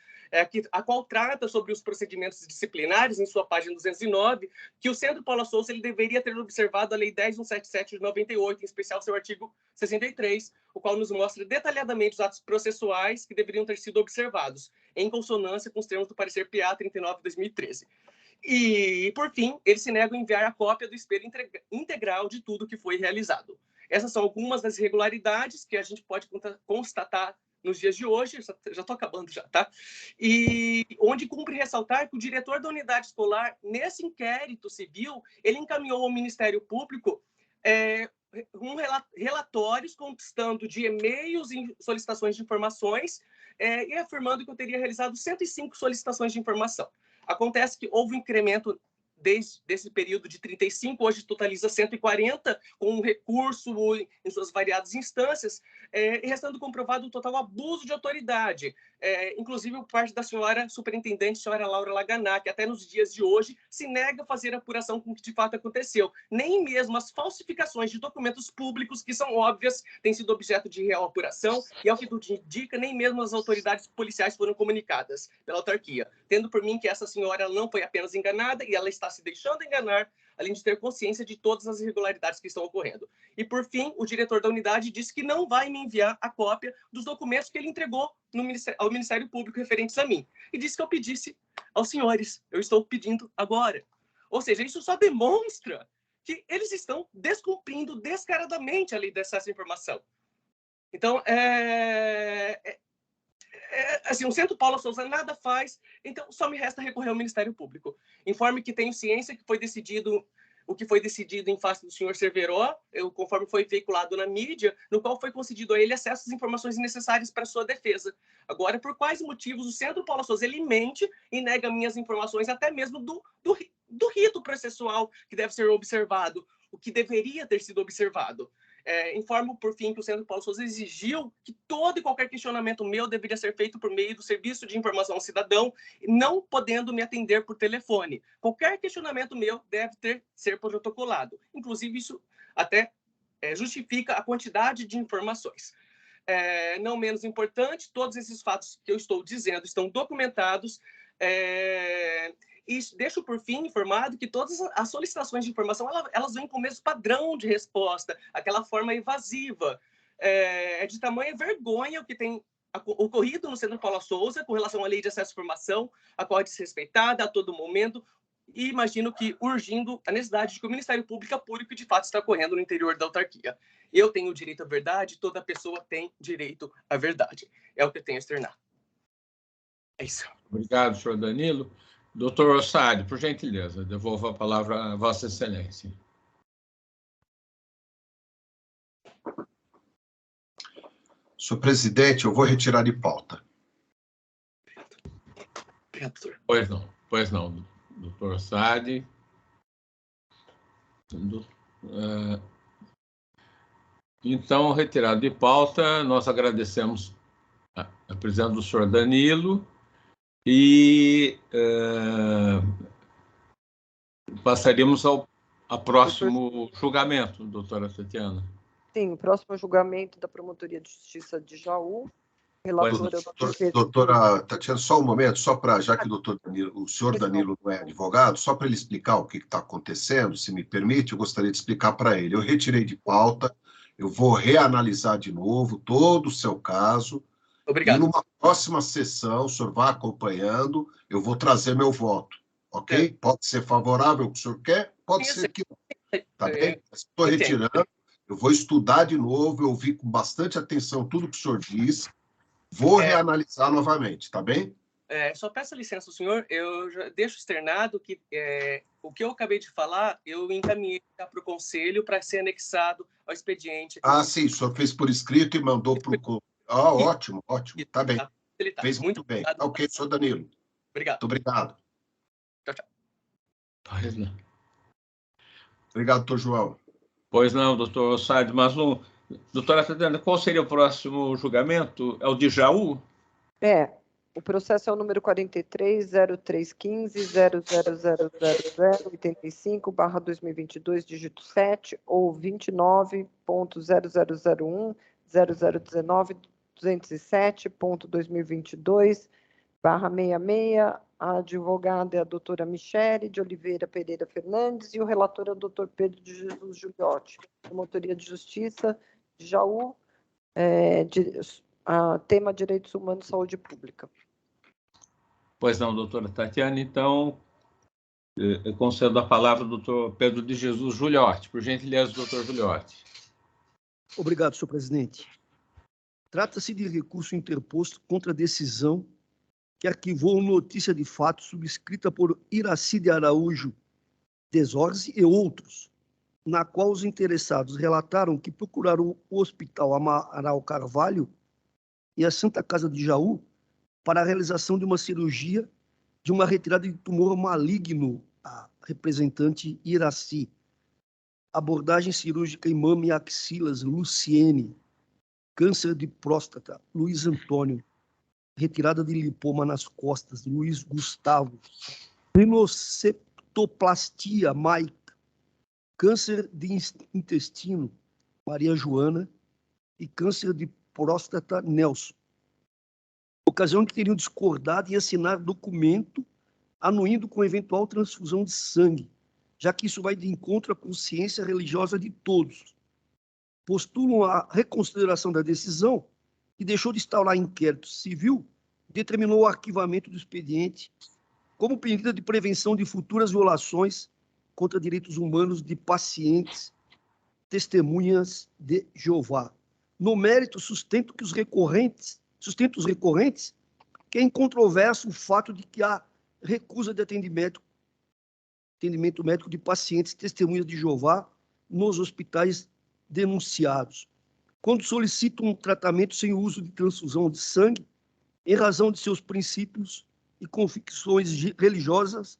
a qual trata sobre os procedimentos disciplinares, em sua página 209, que o Centro Paulo Souza ele deveria ter observado a Lei 10.177 de 98, em especial seu artigo 63, o qual nos mostra detalhadamente os atos processuais que deveriam ter sido observados, em consonância com os termos do parecer PA 39 de 2013. E, por fim, eles se negam a enviar a cópia do espelho integral de tudo que foi realizado. Essas são algumas das irregularidades que a gente pode constatar nos dias de hoje, já estou acabando já, tá? E onde cumpre ressaltar que o diretor da unidade escolar, nesse inquérito civil, ele encaminhou ao Ministério Público relatórios constando de e-mails e solicitações de informações e afirmando que eu teria realizado 105 solicitações de informação. Acontece que houve um incremento desde esse período de 35, hoje totaliza 140, com um recurso em suas variadas instâncias, e restando comprovado o total abuso de autoridade, inclusive por parte da senhora superintendente, senhora Laura Laganá, que até nos dias de hoje se nega a fazer a apuração com o que de fato aconteceu. Nem mesmo as falsificações de documentos públicos, que são óbvias, têm sido objeto de real apuração, e ao que tudo indica, nem mesmo as autoridades policiais foram comunicadas pela autarquia, tendo por mim que essa senhora não foi apenas enganada, e ela está se deixando enganar, além de ter consciência de todas as irregularidades que estão ocorrendo. E, por fim, o diretor da unidade disse que não vai me enviar a cópia dos documentos que ele entregou ao Ministério Público referentes a mim. E disse que eu pedisse aos senhores. Eu estou pedindo agora. Ou seja, isso só demonstra que eles estão descumprindo descaradamente a lei de acesso à informação. Então, assim, o Centro Paulo Souza nada faz, então só me resta recorrer ao Ministério Público. Informe que tenho ciência que foi decidido, o que foi decidido em face do senhor Cerveró, conforme foi veiculado na mídia, no qual foi concedido a ele acesso às informações necessárias para sua defesa. Agora, por quais motivos o Centro Paulo Souza ele mente e nega minhas informações, até mesmo do rito processual que deve ser observado, o que deveria ter sido observado. Informo, por fim, que o Centro Paulo Souza exigiu que todo e qualquer questionamento meu deveria ser feito por meio do Serviço de Informação ao Cidadão, não podendo me atender por telefone. Qualquer questionamento meu deve ser protocolado. Inclusive, isso até justifica a quantidade de informações. Não menos importante, todos esses fatos que eu estou dizendo estão documentados, e deixo, por fim, informado que todas as solicitações de informação, elas vêm com o mesmo padrão de resposta, aquela forma evasiva. É de tamanha vergonha o que tem ocorrido no Centro Paulo Souza com relação à lei de acesso à informação, a qual é desrespeitada a todo momento, e imagino que urgindo a necessidade de que o Ministério Público apure o que de fato está ocorrendo no interior da autarquia. Eu tenho direito à verdade, toda pessoa tem direito à verdade. É o que eu tenho a externar. É isso. Obrigado, senhor Danilo. Doutor Ossari, por gentileza, devolvo a palavra a Vossa Excelência. Senhor presidente, eu vou retirar de pauta. Pois não, doutor Ossari. Então, retirado de pauta, nós agradecemos a presença do senhor Danilo. E passaríamos ao próximo julgamento, doutora Tatiana. Sim, o próximo julgamento da Promotoria de Justiça de Jaú. Doutora Tatiana, só um momento, só para, já que o senhor Danilo não é advogado, só para ele explicar o que está acontecendo, se me permite, eu gostaria de explicar para ele. Eu retirei de pauta, eu vou reanalisar de novo todo o seu caso. Obrigado. E numa próxima sessão, o senhor vai acompanhando, eu vou trazer meu voto, ok? Pode ser favorável ao que o senhor quer, pode ser que não. Tá bem? Estou retirando, Eu vou estudar de novo, eu ouvi com bastante atenção tudo que o senhor disse, vou reanalisar novamente, tá bem? Só peço licença ao senhor, eu já deixo externado que o que eu acabei de falar, eu encaminhei para o conselho para ser anexado ao expediente. Sim, o senhor fez por escrito e mandou para o... Ótimo, ótimo, tá bem. Fez muito bem. Obrigado. Ok, senhor Danilo. Obrigado. Muito obrigado. Tchau, tchau. Pois não. Obrigado, doutor João. Pois não, doutor Saad, mas doutora Tatiana, qual seria o próximo julgamento? É o de Jaú? O processo é o número 43.0315.0000085/2022, dígito 7, ou 29.0001.019.207.2022/66. A advogada é a doutora Michele de Oliveira Pereira Fernandes e o relator é o doutor Pedro de Jesus Giuliotti, Promotoria de Justiça de Jaú, tema Direitos Humanos e Saúde Pública. Pois não, doutora Tatiana, então eu concedo a palavra ao doutor Pedro de Jesus Giuliotti. Por gentileza, doutor Giuliotti. Obrigado, senhor presidente. Trata-se de recurso interposto contra a decisão que arquivou notícia de fato subscrita por Iraci de Araújo Desorze e outros, na qual os interessados relataram que procuraram o Hospital Amaral Carvalho e a Santa Casa de Jaú para a realização de uma cirurgia de uma retirada de tumor maligno, a representante Iraci. Abordagem cirúrgica em mama e axilas, Luciene. Câncer de próstata, Luiz Antônio. Retirada de lipoma nas costas, Luiz Gustavo. Rinoceptoplastia, Maica. Câncer de intestino, Maria Joana. E câncer de próstata, Nelson. Ocasião em que teriam discordado e assinar documento anuindo com eventual transfusão de sangue, já que isso vai de encontro à consciência religiosa de todos. Postulam a reconsideração da decisão e deixou de instaurar inquérito civil, determinou o arquivamento do expediente como medida de prevenção de futuras violações contra direitos humanos de pacientes, testemunhas de Jeová. No mérito, sustento os recorrentes que é incontroverso o fato de que há recusa de atendimento médico de pacientes testemunhas de Jeová nos hospitais denunciados, quando solicitam um tratamento sem uso de transfusão de sangue, em razão de seus princípios e convicções religiosas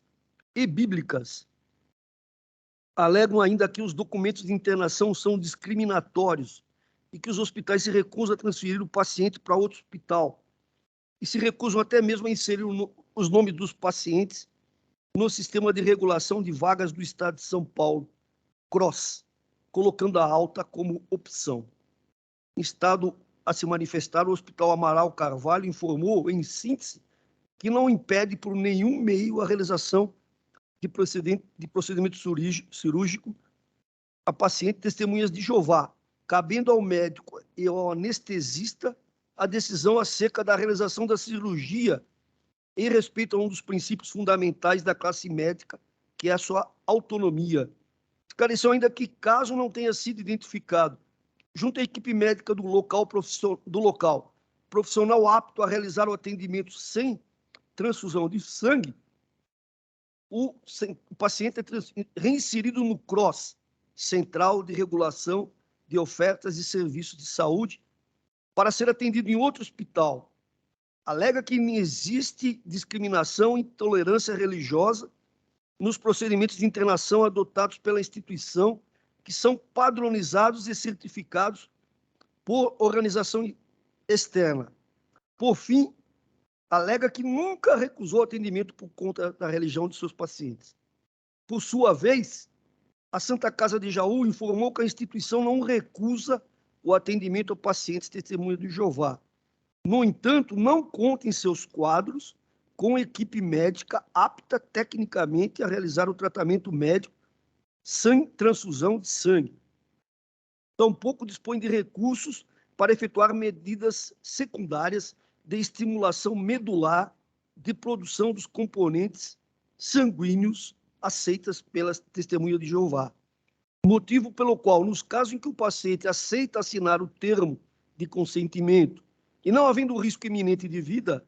e bíblicas. Alegam ainda que os documentos de internação são discriminatórios e que os hospitais se recusam a transferir o paciente para outro hospital e se recusam até mesmo a inserir os nomes dos pacientes no sistema de regulação de vagas do Estado de São Paulo, CROSS, colocando a alta como opção. Instado a se manifestar, o Hospital Amaral Carvalho informou, em síntese, que não impede por nenhum meio a realização de procedimento cirúrgico a paciente testemunhas de Jeová, cabendo ao médico e ao anestesista a decisão acerca da realização da cirurgia em respeito a um dos princípios fundamentais da classe médica, que é a sua autonomia. Esclareceu ainda que, caso não tenha sido identificado, junto à equipe médica do local, profissional apto a realizar o atendimento sem transfusão de sangue, o paciente é reinserido no CROSS, Central de Regulação de Ofertas e Serviços de Saúde, para ser atendido em outro hospital. Alega que não existe discriminação e intolerância religiosa nos procedimentos de internação adotados pela instituição, que são padronizados e certificados por organização externa. Por fim, alega que nunca recusou atendimento por conta da religião de seus pacientes. Por sua vez, a Santa Casa de Jaú informou que a instituição não recusa o atendimento a pacientes testemunhas de Jeová. No entanto, não conta em seus quadros com equipe médica apta tecnicamente a realizar o tratamento médico sem transfusão de sangue. Tampouco dispõe de recursos para efetuar medidas secundárias de estimulação medular de produção dos componentes sanguíneos aceitas pelas testemunhas de Jeová. motivo pelo qual, nos casos em que o paciente aceita assinar o termo de consentimento e não havendo risco iminente de vida,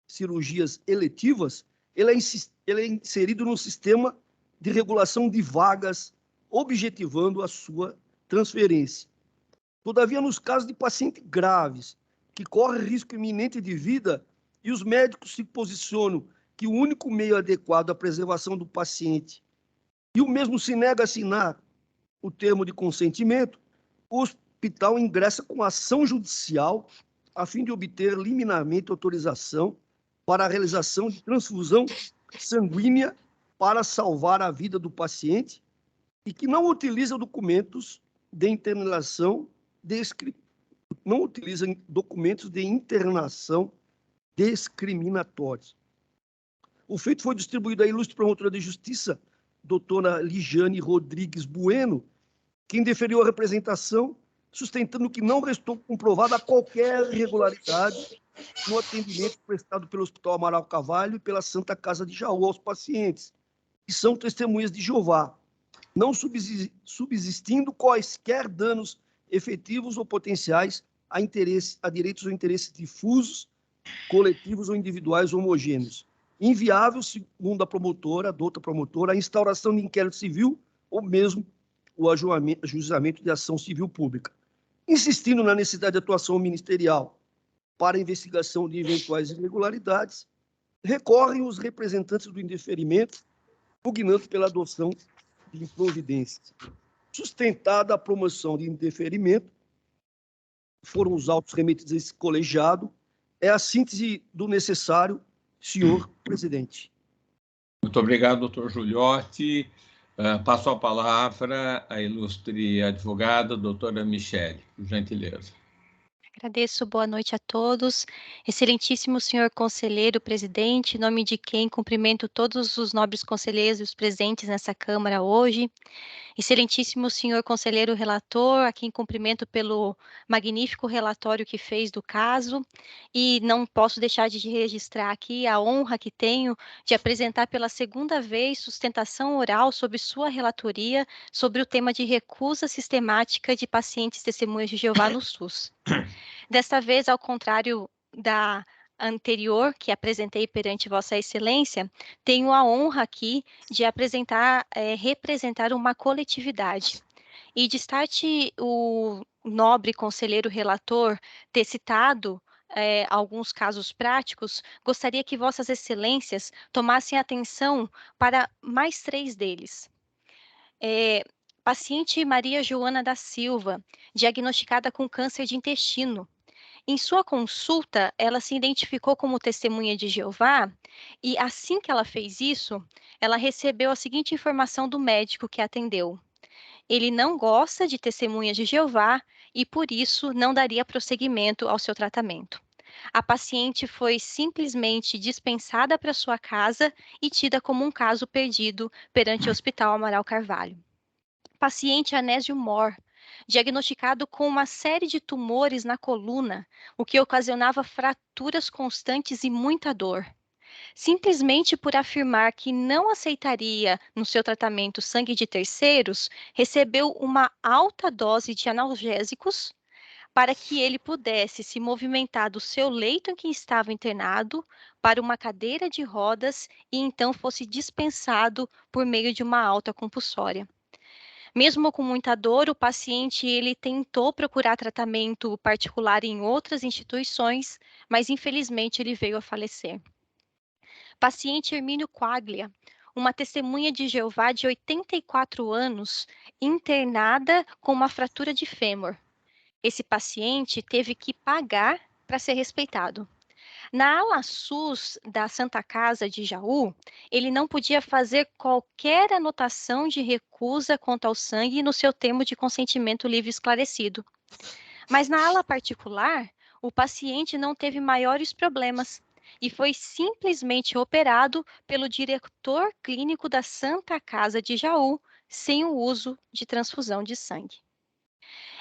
cirurgias eletivas, ele é inserido no sistema de regulação de vagas, objetivando a sua transferência. Todavia, nos casos de pacientes graves, que correm risco iminente de vida, e os médicos se posicionam que o único meio adequado à preservação do paciente, e o mesmo se nega a assinar o termo de consentimento, o hospital ingressa com ação judicial a fim de obter liminarmente autorização para a realização de transfusão sanguínea para salvar a vida do paciente e que não utiliza documentos de internação discriminatórios. O feito foi distribuído à ilustre promotora de justiça, doutora Lijane Rodrigues Bueno, quem deferiu a representação, sustentando que não restou comprovada qualquer irregularidade no atendimento prestado pelo Hospital Amaral Carvalho e pela Santa Casa de Jaú aos pacientes, que são testemunhas de Jeová, não subsistindo quaisquer danos efetivos ou potenciais a direitos ou interesses difusos, coletivos ou individuais homogêneos. Inviável, segundo a promotora, a douta promotora, a instauração de inquérito civil ou mesmo o ajuizamento de ação civil pública. Insistindo na necessidade de atuação ministerial para a investigação de eventuais irregularidades, recorrem os representantes do indeferimento, pugnando pela adoção de providências. Sustentada a promoção de indeferimento, foram os autos remetidos a esse colegiado, é a síntese do necessário, senhor presidente. Muito obrigado, doutor Giuliotti. Passo a palavra à ilustre advogada, doutora Michele, por gentileza. Agradeço, boa noite a todos. Excelentíssimo senhor conselheiro presidente, em nome de quem cumprimento todos os nobres conselheiros presentes nessa Câmara hoje. Excelentíssimo senhor conselheiro relator, a quem cumprimento pelo magnífico relatório que fez do caso, e não posso deixar de registrar aqui a honra que tenho de apresentar pela segunda vez sustentação oral sobre sua relatoria sobre o tema de recusa sistemática de pacientes testemunhas de Jeová no SUS. Desta vez, ao contrário da anterior que apresentei perante Vossa Excelência, tenho a honra aqui de representar uma coletividade. E destaque o nobre conselheiro relator ter citado alguns casos práticos, gostaria que Vossas Excelências tomassem atenção para mais 3 deles. Paciente Maria Joana da Silva, diagnosticada com câncer de intestino. Em sua consulta, ela se identificou como testemunha de Jeová e, assim que ela fez isso, ela recebeu a seguinte informação do médico que a atendeu. Ele não gosta de testemunhas de Jeová e, por isso, não daria prosseguimento ao seu tratamento. A paciente foi simplesmente dispensada para sua casa e tida como um caso perdido perante o Hospital Amaral Carvalho. Paciente Anésio Mor, diagnosticado com uma série de tumores na coluna, o que ocasionava fraturas constantes e muita dor. Simplesmente por afirmar que não aceitaria no seu tratamento sangue de terceiros, recebeu uma alta dose de analgésicos para que ele pudesse se movimentar do seu leito em que estava internado para uma cadeira de rodas e então fosse dispensado por meio de uma alta compulsória. Mesmo com muita dor, o paciente ele tentou procurar tratamento particular em outras instituições, mas infelizmente ele veio a falecer. Paciente Hermínio Quaglia, uma testemunha de Jeová de 84 anos, internada com uma fratura de fêmur. Esse paciente teve que pagar para ser respeitado. Na ala SUS da Santa Casa de Jaú, ele não podia fazer qualquer anotação de recusa quanto ao sangue no seu termo de consentimento livre esclarecido. Mas na ala particular, o paciente não teve maiores problemas e foi simplesmente operado pelo diretor clínico da Santa Casa de Jaú, sem o uso de transfusão de sangue.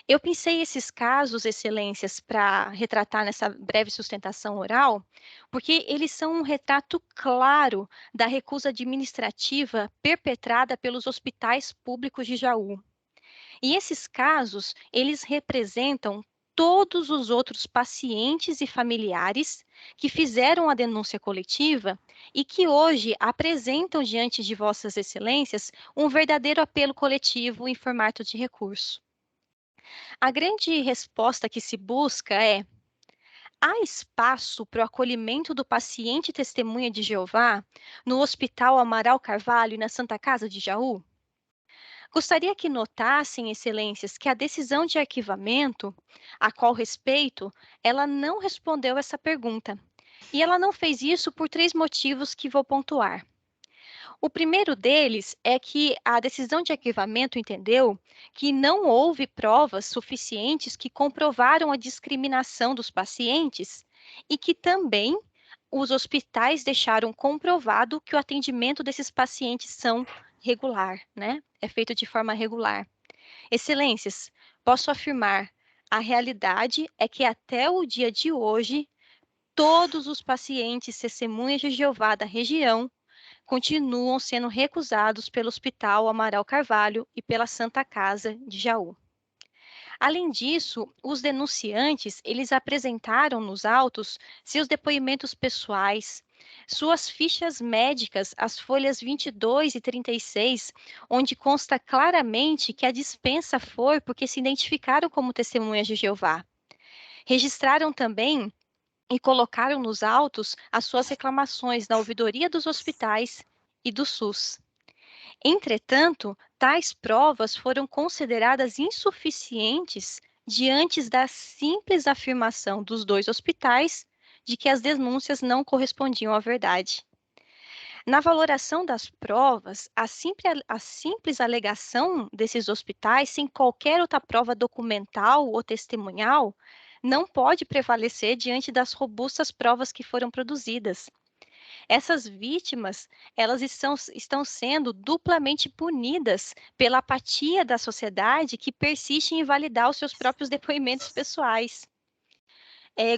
Eu pensei esses casos, excelências, para retratar nessa breve sustentação oral, porque eles são um retrato claro da recusa administrativa perpetrada pelos hospitais públicos de Jaú. E esses casos, eles representam todos os outros pacientes e familiares que fizeram a denúncia coletiva e que hoje apresentam diante de Vossas Excelências um verdadeiro apelo coletivo em formato de recurso. A grande resposta que se busca é: há espaço para o acolhimento do paciente testemunha de Jeová no Hospital Amaral Carvalho e na Santa Casa de Jaú? Gostaria que notassem, excelências, que a decisão de arquivamento, a qual respeito, ela não respondeu essa pergunta. E ela não fez isso por 3 motivos que vou pontuar. O primeiro deles é que a decisão de arquivamento entendeu que não houve provas suficientes que comprovaram a discriminação dos pacientes e que também os hospitais deixaram comprovado que o atendimento desses pacientes são regular, né? É feito de forma regular. Excelências, posso afirmar, a realidade é que até o dia de hoje, todos os pacientes testemunhas de Jeová da região continuam sendo recusados pelo Hospital Amaral Carvalho e pela Santa Casa de Jaú. Além disso, os denunciantes, eles apresentaram nos autos seus depoimentos pessoais, suas fichas médicas, as folhas 22 e 36, onde consta claramente que a dispensa foi porque se identificaram como testemunhas de Jeová. Registraram também e colocaram nos autos as suas reclamações na ouvidoria dos hospitais e do SUS. Entretanto, tais provas foram consideradas insuficientes diante da simples afirmação dos 2 hospitais de que as denúncias não correspondiam à verdade. Na valoração das provas, a simples alegação desses hospitais, sem qualquer outra prova documental ou testemunhal, não pode prevalecer diante das robustas provas que foram produzidas. Essas vítimas, elas estão sendo duplamente punidas pela apatia da sociedade que persiste em invalidar os seus próprios depoimentos pessoais.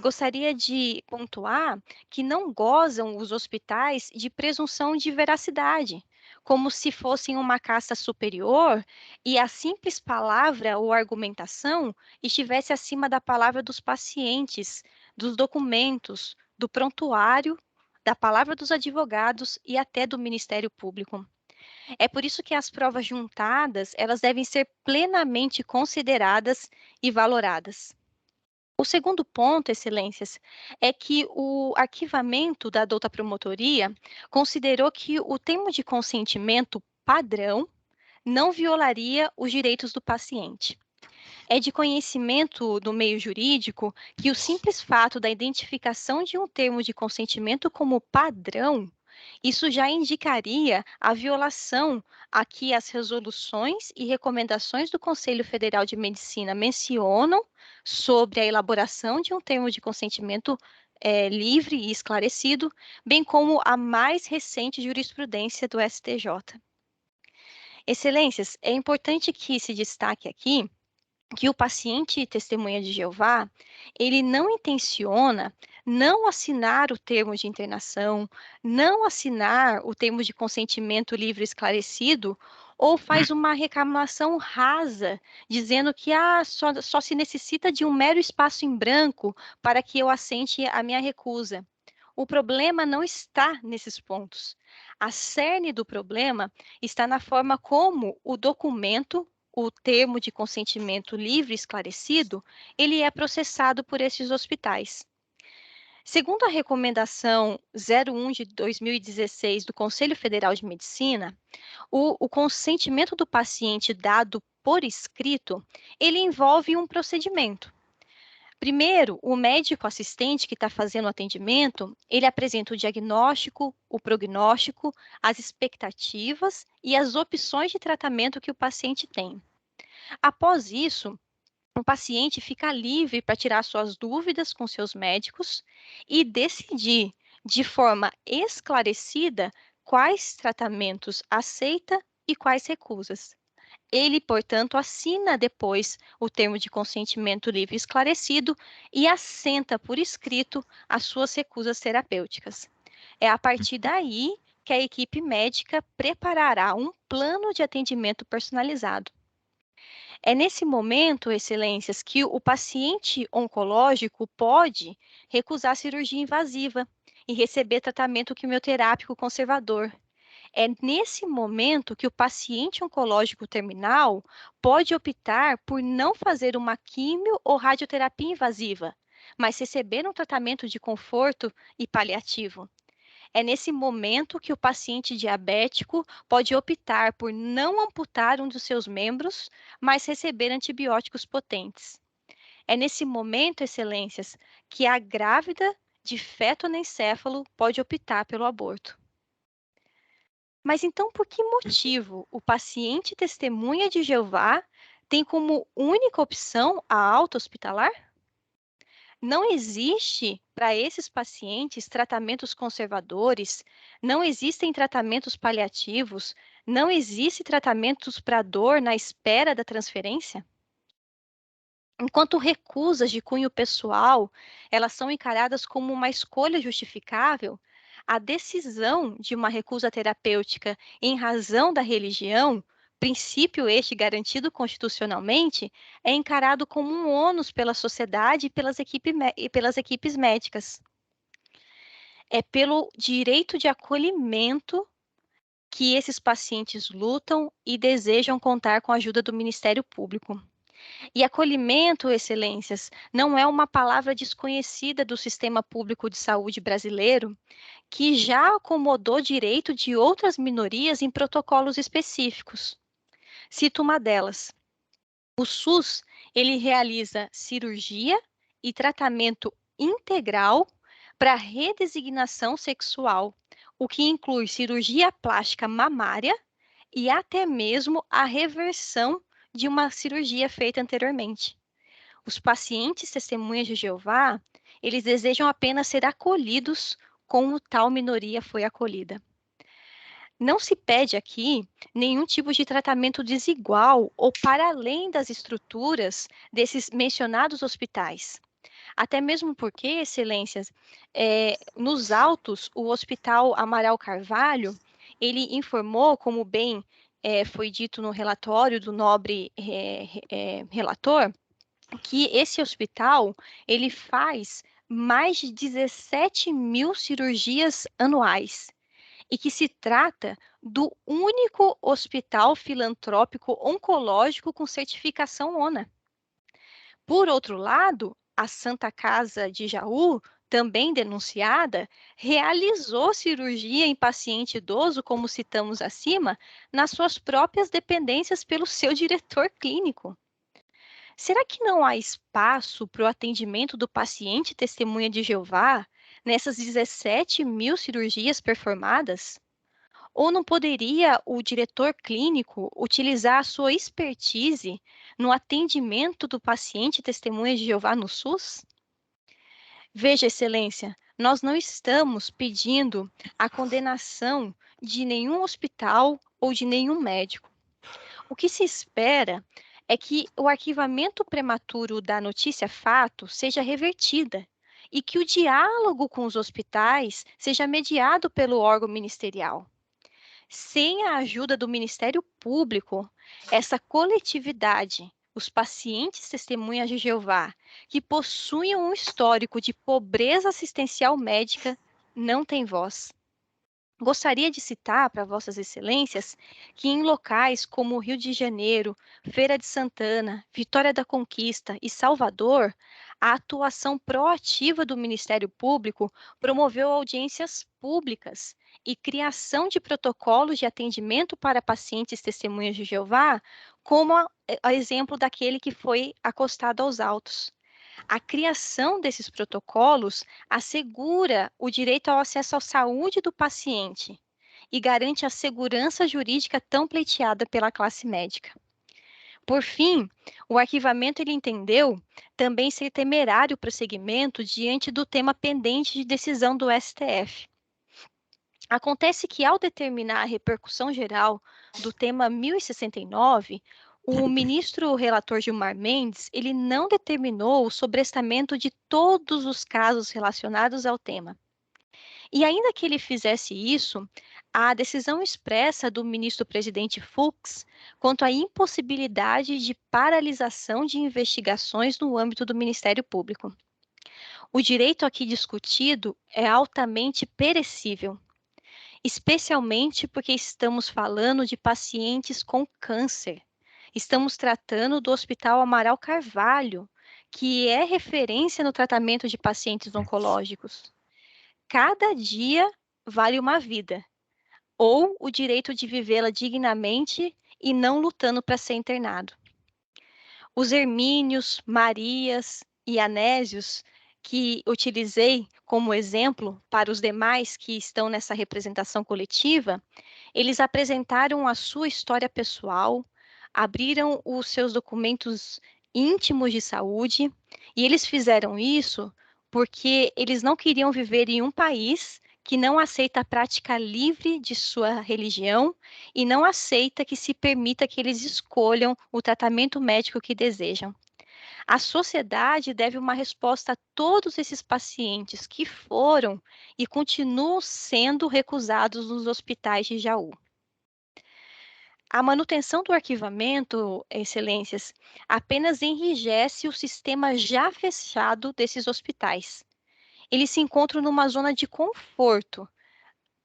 Gostaria de pontuar que não gozam os hospitais de presunção de veracidade, como se fossem uma casta superior e a simples palavra ou argumentação estivesse acima da palavra dos pacientes, dos documentos, do prontuário, da palavra dos advogados e até do Ministério Público. É por isso que as provas juntadas, elas devem ser plenamente consideradas e valoradas. O segundo ponto, excelências, é que o arquivamento da douta promotoria considerou que o termo de consentimento padrão não violaria os direitos do paciente. É de conhecimento do meio jurídico que o simples fato da identificação de um termo de consentimento como padrão, isso já indicaria a violação a que as resoluções e recomendações do Conselho Federal de Medicina mencionam sobre a elaboração de um termo de consentimento livre e esclarecido, bem como a mais recente jurisprudência do STJ. Excelências, é importante que se destaque aqui que o paciente testemunha de Jeová, ele não intenciona não assinar o termo de internação, não assinar o termo de consentimento livre e esclarecido, ou faz uma reclamação rasa, dizendo que só se necessita de um mero espaço em branco para que eu assente a minha recusa. O problema não está nesses pontos. A cerne do problema está na forma como o documento, o termo de consentimento livre e esclarecido, ele é processado por esses hospitais. Segundo a recomendação 01 de 2016 do Conselho Federal de Medicina, o consentimento do paciente dado por escrito, ele envolve um procedimento. Primeiro, o médico assistente que está fazendo o atendimento, ele apresenta o diagnóstico, o prognóstico, as expectativas e as opções de tratamento que o paciente tem. Após isso, o paciente fica livre para tirar suas dúvidas com seus médicos e decidir de forma esclarecida quais tratamentos aceita e quais recusas. Ele, portanto, assina depois o termo de consentimento livre e esclarecido e assenta por escrito as suas recusas terapêuticas. É a partir daí que a equipe médica preparará um plano de atendimento personalizado. É nesse momento, excelências, que o paciente oncológico pode recusar cirurgia invasiva e receber tratamento quimioterápico conservador. É nesse momento que o paciente oncológico terminal pode optar por não fazer uma quimio ou radioterapia invasiva, mas receber um tratamento de conforto e paliativo. É nesse momento que o paciente diabético pode optar por não amputar um dos seus membros, mas receber antibióticos potentes. É nesse momento, excelências, que a grávida de feto anencéfalo pode optar pelo aborto. Mas então, por que motivo o paciente testemunha de Jeová tem como única opção a alta hospitalar? Não existe para esses pacientes tratamentos conservadores, não existem tratamentos paliativos, não existem tratamentos para dor na espera da transferência? Enquanto recusas de cunho pessoal, elas são encaradas como uma escolha justificável, a decisão de uma recusa terapêutica em razão da religião, princípio este garantido constitucionalmente, é encarado como um ônus pela sociedade e pelas equipes médicas. É pelo direito de acolhimento que esses pacientes lutam e desejam contar com a ajuda do Ministério Público. E acolhimento, excelências, não é uma palavra desconhecida do sistema público de saúde brasileiro, que já acomodou direito de outras minorias em protocolos específicos. Cito uma delas. O SUS, ele realiza cirurgia e tratamento integral para redesignação sexual, o que inclui cirurgia plástica mamária e até mesmo a reversão de uma cirurgia feita anteriormente. Os pacientes testemunhas de Jeová, eles desejam apenas ser acolhidos como tal minoria foi acolhida. Não se pede aqui nenhum tipo de tratamento desigual ou para além das estruturas desses mencionados hospitais. Até mesmo porque, excelências, nos autos, o Hospital Amaral Carvalho, ele informou, como bem foi dito no relatório do nobre relator, que esse hospital, ele faz mais de 17 mil cirurgias anuais e que se trata do único hospital filantrópico oncológico com certificação ONA. Por outro lado, a Santa Casa de Jaú, também denunciada, realizou cirurgia em paciente idoso, como citamos acima, nas suas próprias dependências pelo seu diretor clínico. Será que não há espaço para o atendimento do paciente testemunha de Jeová nessas 17 mil cirurgias performadas? Ou não poderia o diretor clínico utilizar a sua expertise no atendimento do paciente testemunha de Jeová no SUS? Veja, excelência, nós não estamos pedindo a condenação de nenhum hospital ou de nenhum médico. O que se espera é que o arquivamento prematuro da notícia-fato seja revertida e que o diálogo com os hospitais seja mediado pelo órgão ministerial. Sem a ajuda do Ministério Público, essa coletividade, os pacientes testemunhas de Jeová, que possuem um histórico de pobreza assistencial médica, não tem voz. Gostaria de citar para Vossas Excelências que em locais como Rio de Janeiro, Feira de Santana, Vitória da Conquista e Salvador, a atuação proativa do Ministério Público promoveu audiências públicas e criação de protocolos de atendimento para pacientes testemunhas de Jeová, como a exemplo daquele que foi acostado aos autos. A criação desses protocolos assegura o direito ao acesso à saúde do paciente e garante a segurança jurídica tão pleiteada pela classe médica. Por fim, o arquivamento ele entendeu também ser temerário o prosseguimento diante do tema pendente de decisão do STF. Acontece que, ao determinar a repercussão geral do tema 1069, o ministro relator Gilmar Mendes, ele não determinou o sobrestamento de todos os casos relacionados ao tema. E ainda que ele fizesse isso, a decisão expressa do ministro-presidente Fux quanto à impossibilidade de paralisação de investigações no âmbito do Ministério Público. O direito aqui discutido é altamente perecível, especialmente porque estamos falando de pacientes com câncer. Estamos tratando do Hospital Amaral Carvalho, que é referência no tratamento de pacientes oncológicos. Cada dia vale uma vida, ou o direito de vivê-la dignamente e não lutando para ser internado. Os Hermínios, Marias e Anésios, que utilizei como exemplo para os demais que estão nessa representação coletiva, eles apresentaram a sua história pessoal, abriram os seus documentos íntimos de saúde, e eles fizeram isso porque eles não queriam viver em um país que não aceita a prática livre de sua religião e não aceita que se permita que eles escolham o tratamento médico que desejam. A sociedade deve uma resposta a todos esses pacientes que foram e continuam sendo recusados nos hospitais de Jaú. A manutenção do arquivamento, excelências, apenas enrijece o sistema já fechado desses hospitais. Eles se encontram numa zona de conforto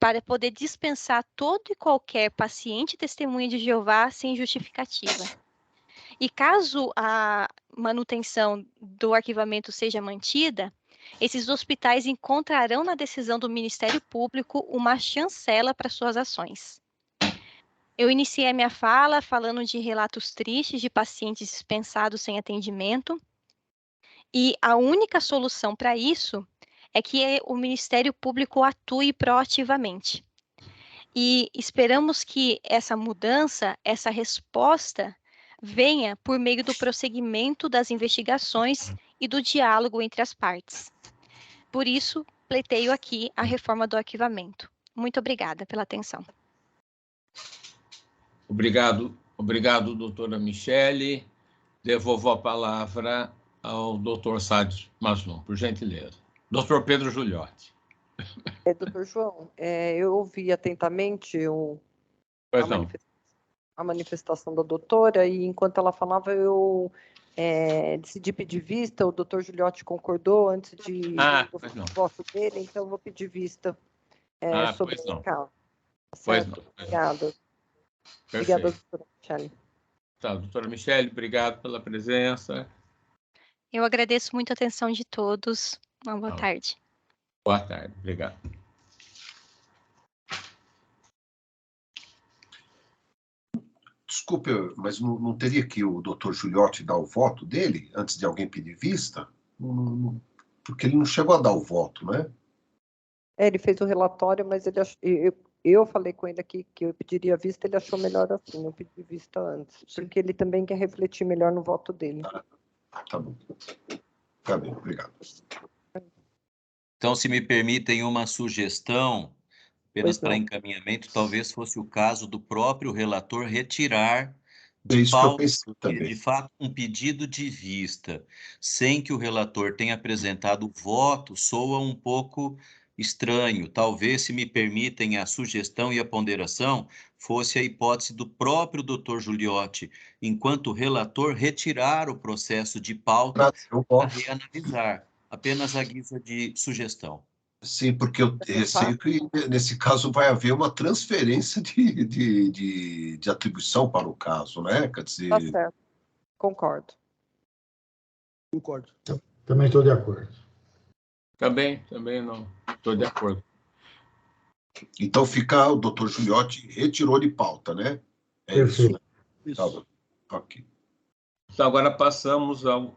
para poder dispensar todo e qualquer paciente testemunha de Jeová sem justificativa. E caso a manutenção do arquivamento seja mantida, esses hospitais encontrarão na decisão do Ministério Público uma chancela para suas ações. Eu iniciei a minha fala falando de relatos tristes de pacientes dispensados sem atendimento, e a única solução para isso é que o Ministério Público atue proativamente. E esperamos que essa mudança, essa resposta, venha por meio do prosseguimento das investigações e do diálogo entre as partes. Por isso, pleiteio aqui a reforma do arquivamento. Muito obrigada pela atenção. Obrigado, doutora Michele. Devolvo a palavra ao doutor Sades Maslum, por gentileza. Doutor Pedro Giuliotti. Doutor João, eu ouvi atentamente a manifestação da doutora, e enquanto ela falava, eu decidi pedir vista. O doutor Giuliotti concordou antes de o voto dele, então eu vou pedir vista sobre o caso. Certo? Obrigada. Obrigada, doutora Michele. Tá, doutora Michele, obrigado pela presença. Eu agradeço muito a atenção de todos. Uma boa tarde. Boa tarde, obrigado. Desculpe, mas não teria que o doutor Giuliotti dar o voto dele antes de alguém pedir vista? Porque ele não chegou a dar o voto, né? Ele fez o relatório, mas ele eu falei com ele aqui que eu pediria vista, ele achou melhor assim, eu pedi vista antes, porque ele também quer refletir melhor no voto dele. Tá bom. Tá bem, obrigado. Então, se me permitem uma sugestão, apenas para encaminhamento, talvez fosse o caso do próprio relator retirar de pauta, de fato, um pedido de vista, sem que o relator tenha apresentado voto, soa um pouco estranho. Talvez, se me permitem a sugestão e a ponderação, fosse a hipótese do próprio doutor Giuliotti, enquanto relator, retirar o processo de pauta para reanalisar, apenas a guisa de sugestão. Sim, porque eu receio que, nesse caso, vai haver uma transferência de atribuição para o caso, né? Quer dizer... Tá certo. Concordo. Concordo. Também estou de acordo. Também não. Estou de acordo. Então, o doutor Giuliotti retirou de pauta, né? É Perfeito. Isso. Tá bom. Ok. Então, agora passamos ao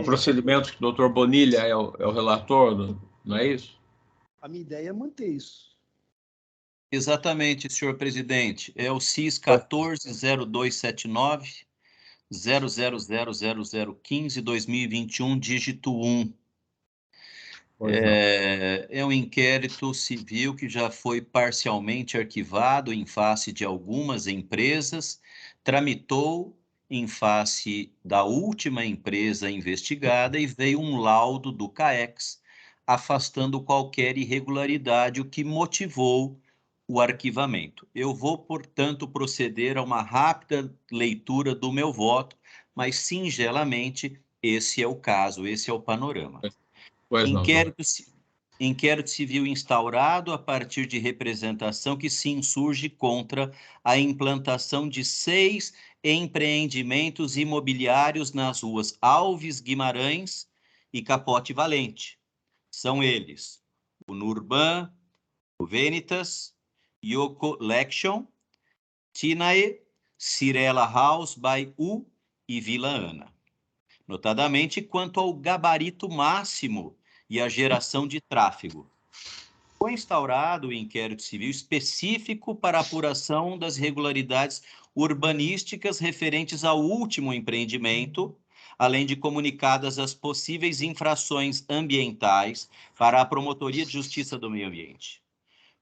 procedimento que o doutor Bonilha é o relator, não é isso? A minha ideia é manter isso. Exatamente, senhor presidente. É o CIS 140279 00000015-2021, dígito 1. É um inquérito civil que já foi parcialmente arquivado em face de algumas empresas, tramitou em face da última empresa investigada e veio um laudo do CAEX afastando qualquer irregularidade, o que motivou o arquivamento. Eu vou, portanto, proceder a uma rápida leitura do meu voto, mas, singelamente, esse é o caso, esse é o panorama. Inquérito civil instaurado a partir de representação que se insurge contra a implantação de 6 empreendimentos imobiliários nas ruas Alves Guimarães e Capote Valente. São eles o Nurban, o Venitas, Yoko Lection, Tinae, Cirela House by U e Vila Ana. Notadamente quanto ao gabarito máximo e a geração de tráfego. Foi instaurado o inquérito civil específico para a apuração das irregularidades urbanísticas referentes ao último empreendimento, além de comunicadas as possíveis infrações ambientais para a Promotoria de Justiça do Meio Ambiente.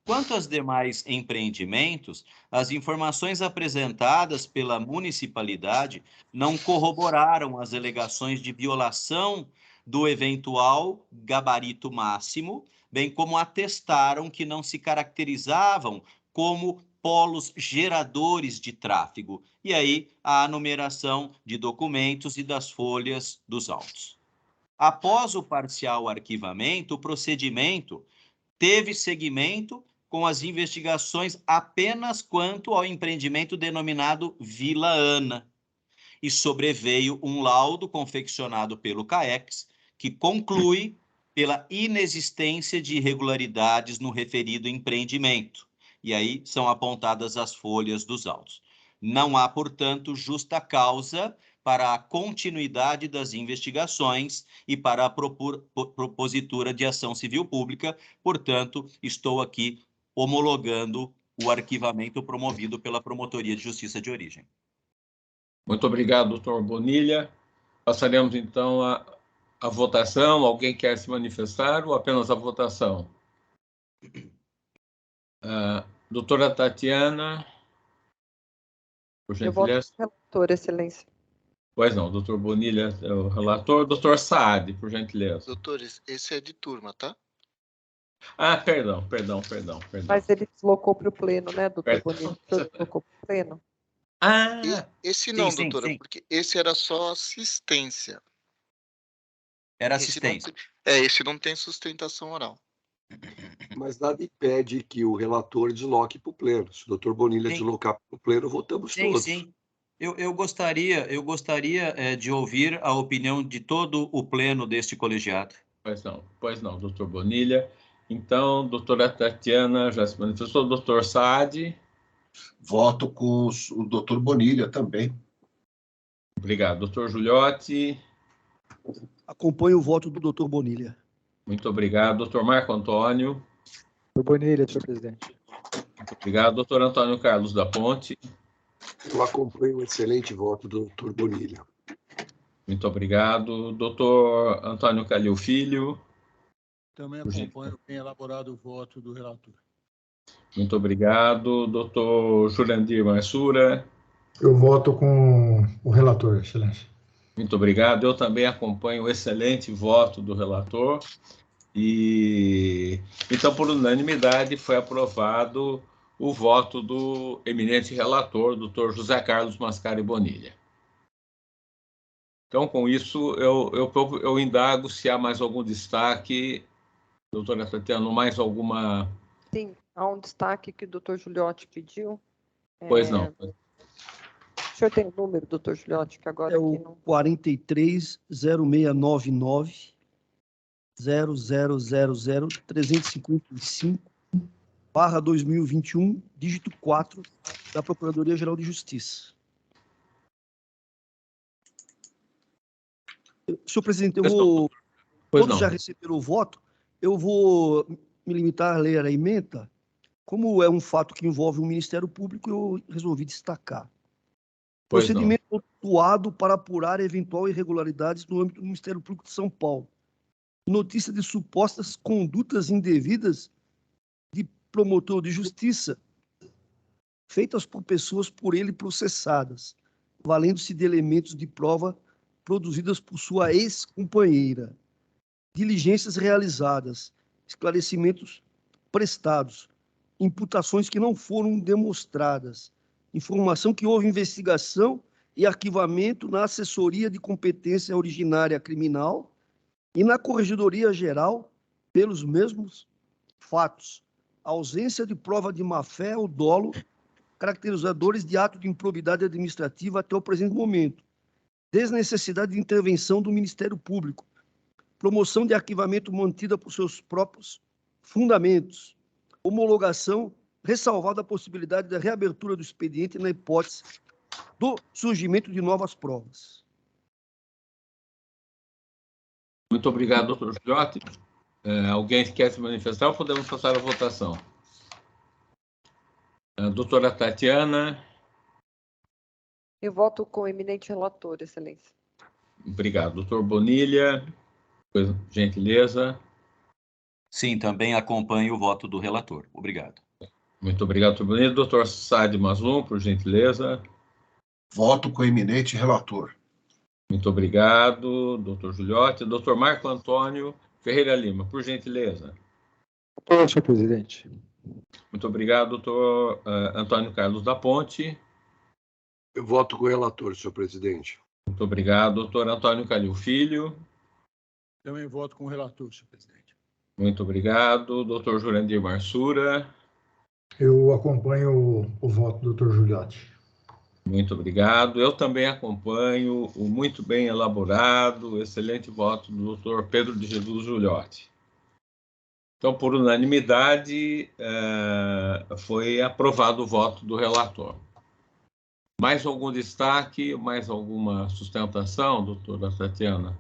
Quanto aos demais empreendimentos, as informações apresentadas pela municipalidade não corroboraram as alegações de violação do eventual gabarito máximo, bem como atestaram que não se caracterizavam como polos geradores de tráfego. E aí, a numeração de documentos e das folhas dos autos. Após o parcial arquivamento, o procedimento teve seguimento com as investigações apenas quanto ao empreendimento denominado Vila Ana, e sobreveio um laudo confeccionado pelo CAEX, que conclui pela inexistência de irregularidades no referido empreendimento. E aí são apontadas as folhas dos autos. Não há, portanto, justa causa para a continuidade das investigações e para a propositura de ação civil pública. Portanto, estou aqui homologando o arquivamento promovido pela Promotoria de Justiça de Origem. Muito obrigado, doutor Bonilha. Passaremos, então, a votação. Alguém quer se manifestar ou apenas a votação? Doutora Tatiana, por gentileza. Eu voto relator, excelência. Pois não, doutor Bonilha é o relator. Doutor Saad, por gentileza. Doutores, esse é de turma, tá? Perdão. Mas ele deslocou para o pleno, né, doutor Bonilha? Deslocou para o pleno. Esse não, doutora, sim. Porque esse era só assistência. Era assistência. Esse não tem sustentação oral. Mas nada impede que o relator desloque para o pleno. Se o doutor Bonilha deslocar para o pleno, votamos todos. Sim. Eu gostaria de ouvir a opinião de todo o pleno deste colegiado. Pois não, doutor Bonilha. Então, doutora Tatiana já se manifestou. Doutor Saad. Voto com o doutor Bonilha também. Obrigado. Doutor Giuliotti. Acompanho o voto do doutor Bonilha. Muito obrigado. Doutor Marco Antônio. Doutor Bonilha, senhor presidente. Muito obrigado. Doutor Antônio Carlos da Ponte. Eu acompanho o excelente voto do doutor Bonilha. Muito obrigado. Doutor Antônio Calil Filho. Também acompanho o bem elaborado o voto do relator. Muito obrigado. Doutor Jurandir Mansura. Eu voto com o relator, excelência. Muito obrigado. Eu também acompanho o excelente voto do relator. E então, por unanimidade, foi aprovado o voto do eminente relator, doutor José Carlos Mascari Bonilha. Então, com isso, eu indago se há mais algum destaque. Doutora Tatiana, mais alguma... Sim, há um destaque que o doutor Giuliotti pediu. Pois não. O senhor tem o número, doutor Giuliotti, que agora... É o 430699 0000-355/2021, dígito 4, da Procuradoria-Geral de Justiça. Senhor presidente, todos já receberam o voto, eu vou me limitar a ler a ementa. Como é um fato que envolve o Ministério Público, eu resolvi destacar. Procedimento atuado para apurar eventual irregularidades no âmbito do Ministério Público de São Paulo. Notícia de supostas condutas indevidas de promotor de justiça feitas por pessoas por ele processadas, valendo-se de elementos de prova produzidas por sua ex-companheira. diligências realizadas, esclarecimentos prestados, imputações que não foram demonstradas, informação que houve investigação e arquivamento na assessoria de competência originária criminal e na Corregedoria Geral pelos mesmos fatos, ausência de prova de má-fé ou dolo caracterizadores de ato de improbidade administrativa até o presente momento, desnecessidade de intervenção do Ministério Público, promoção de arquivamento mantida por seus próprios fundamentos, homologação, ressalvada a possibilidade da reabertura do expediente na hipótese do surgimento de novas provas. Muito obrigado, doutor Gilhote. Alguém quer se manifestar ou podemos passar à votação? Doutora Tatiana. Eu voto com o eminente relator, excelência. Obrigado. Doutor Bonilha, por gentileza. Sim, também acompanho o voto do relator. Obrigado. Muito obrigado, doutor Bonilha. Doutor Saad Maslum, por gentileza. Voto com o eminente relator. Muito obrigado, doutor Gilhote. Doutor Marco Antônio Ferreira Lima, por gentileza. Senhor presidente. Muito obrigado, doutor Antônio Carlos da Ponte. Eu voto com o relator, senhor presidente. Muito obrigado, doutor Antônio Calil Filho. Também voto com o relator, senhor presidente. Muito obrigado, doutor Jurandir Marsura. Eu acompanho o voto do doutor Gilhote. Muito obrigado. Eu também acompanho o muito bem elaborado, excelente voto do doutor Pedro de Jesus Gilhote. Então, por unanimidade, foi aprovado o voto do relator. Mais algum destaque, mais alguma sustentação, doutora Tatiana?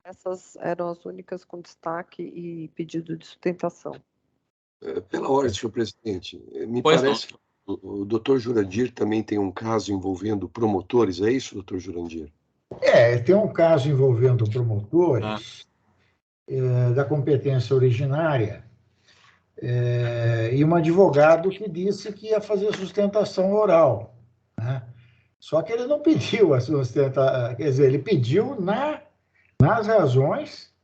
Essas eram as únicas com destaque e pedido de sustentação. Pela ordem, senhor presidente, me parece que o doutor Jurandir também tem um caso envolvendo promotores, é isso, doutor Jurandir? Tem um caso envolvendo promotores da competência originária e um advogado que disse que ia fazer sustentação oral, né? Só que ele não pediu a sustentação, quer dizer, ele pediu nas razões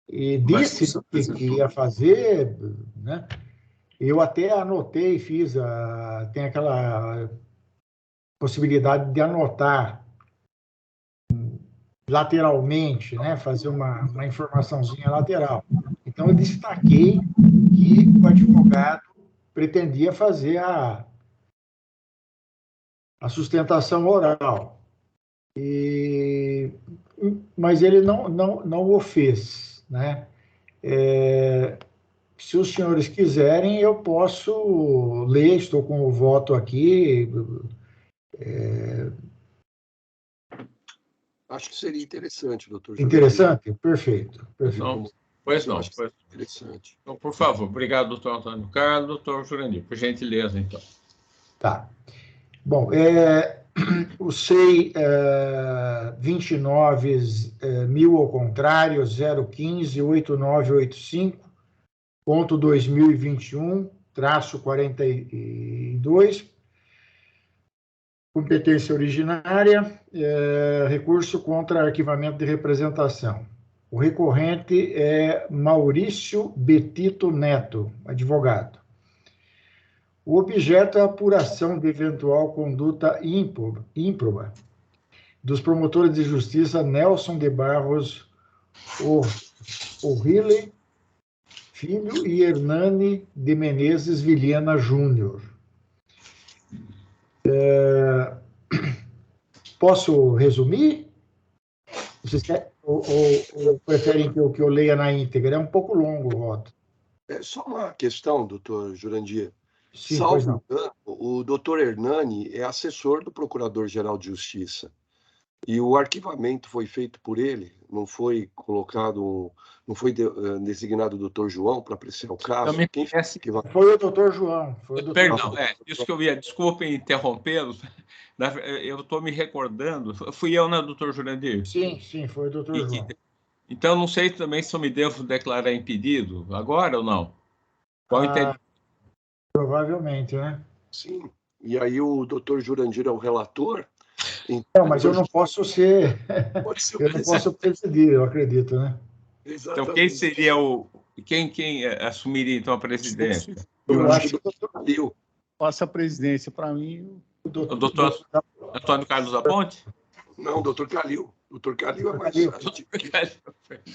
e disse que ia fazer, né? Eu até anotei, tem aquela possibilidade de anotar lateralmente, né? Fazer uma informaçãozinha lateral. Então, eu destaquei que o advogado pretendia fazer a sustentação oral. Mas ele não o fez, né? Se os senhores quiserem, eu posso ler, estou com o voto aqui. Acho que seria interessante, doutor. Interessante? Perfeito. Não, pois não. Interessante. Então, por favor, obrigado, doutor Antônio Carlos. Doutor Jurandir, por gentileza, então. Tá. Bom, o SEI 29.000 ao contrário, 015.8985.2021-42, competência originária, recurso contra arquivamento de representação. O recorrente é Maurício Betito Neto, advogado. O objeto é a apuração de eventual conduta ímproba dos promotores de justiça Nelson de Barros O'Reilly Filho e Hernani de Menezes Vilhena Júnior. Posso resumir? Vocês querem, ou preferem que eu leia na íntegra? É um pouco longo o voto. É só uma questão, doutor Jurandir. Sim, salvo engano, o doutor Hernani é assessor do Procurador-Geral de Justiça. E o arquivamento foi feito por ele, não foi colocado, não foi designado o doutor João para apreciar o caso. Quem fez foi o doutor João. Perdão, isso que eu ia, desculpem interrompê-lo, eu estou me recordando, fui eu, né, doutor Jurandir? Sim, foi o doutor João. Então, não sei também se eu me devo declarar impedido, agora ou não? Qual entendimento? Provavelmente, né? Sim. E aí o doutor Jurandir é o relator, Não, mas eu não posso ser... eu não posso presidir, eu acredito, né? Exatamente. Então, quem seria quem assumiria, então, a presidência? Eu acho que o doutor Calil passa a presidência para mim. O doutor Antônio Carlos Aponte? Não, o doutor Calil. O doutor Calil é mais...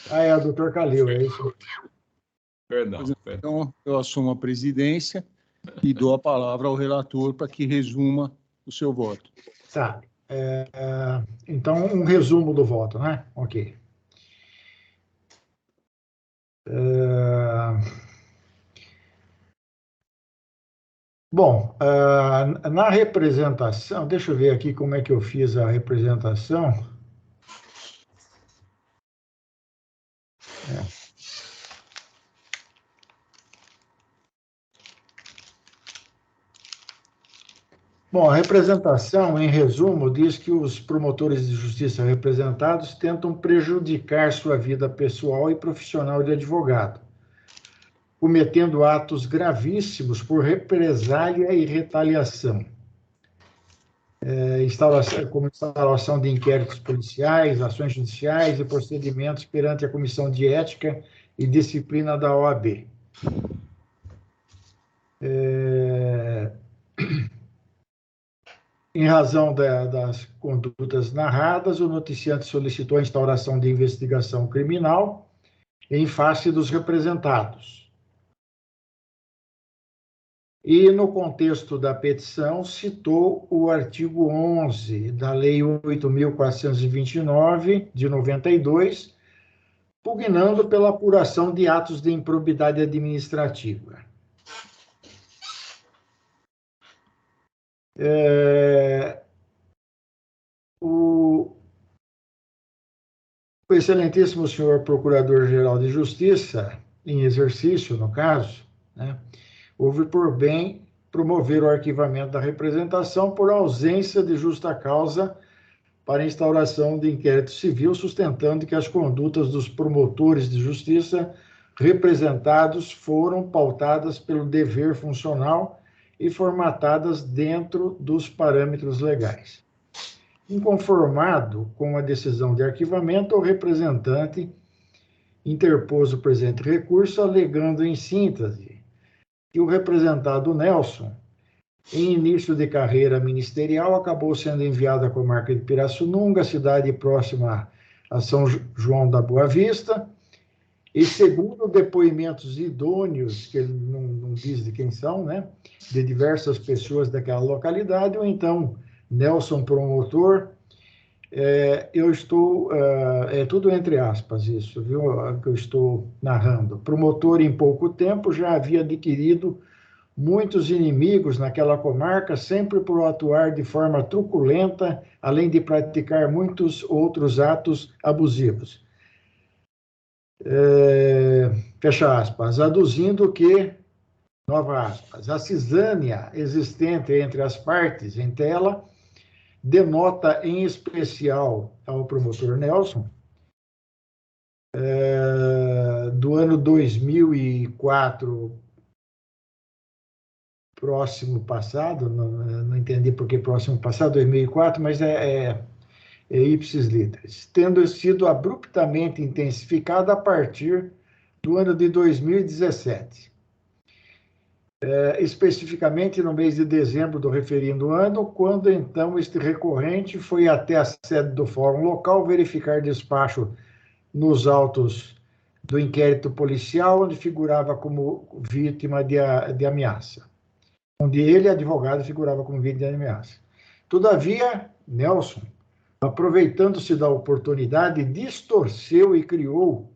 É o doutor Calil, é isso. Perdão. Então, eu assumo a presidência e dou a palavra ao relator para que resuma o seu voto. Tá. Então, um resumo do voto, né? Ok. Bom, na representação, deixa eu ver aqui como é que eu fiz a representação. Bom, a representação, em resumo, diz que os promotores de justiça representados tentam prejudicar sua vida pessoal e profissional de advogado, cometendo atos gravíssimos por represália e retaliação, como instalação de inquéritos policiais, ações judiciais e procedimentos perante a Comissão de Ética e Disciplina da OAB. Em razão das condutas narradas, o noticiante solicitou a instauração de investigação criminal em face dos representados. E, no contexto da petição, citou o artigo 11 da Lei 8.429, de 92, pugnando pela apuração de atos de improbidade administrativa. O excelentíssimo senhor Procurador-Geral de Justiça, em exercício, no caso, né, houve por bem promover o arquivamento da representação por ausência de justa causa para instauração de inquérito civil, sustentando que as condutas dos promotores de justiça representados foram pautadas pelo dever funcional e formatadas dentro dos parâmetros legais. Inconformado com a decisão de arquivamento, o representante interpôs o presente recurso, alegando em síntese que o representado Nelson, em início de carreira ministerial, acabou sendo enviado à comarca de Pirassununga, cidade próxima a São João da Boa Vista, e segundo depoimentos idôneos, que ele não diz de quem são, né, de diversas pessoas daquela localidade, ou então Nelson promotor, eu estou, tudo entre aspas isso, viu, que eu estou narrando. Promotor, em pouco tempo, já havia adquirido muitos inimigos naquela comarca, sempre por atuar de forma truculenta, além de praticar muitos outros atos abusivos. Fecha aspas, aduzindo que, nova aspas, a cisânia existente entre as partes em tela denota em especial ao promotor Nelson, do ano 2004, próximo passado, não entendi por que próximo passado, 2004, mas ipsis literis, tendo sido abruptamente intensificada a partir do ano de 2017. Especificamente no mês de dezembro do referido ano, quando então este recorrente foi até a sede do fórum local verificar despacho nos autos do inquérito policial, onde figurava como vítima de ameaça, onde ele, advogado, figurava como vítima de ameaça. Todavia, Nelson, aproveitando-se da oportunidade, distorceu e criou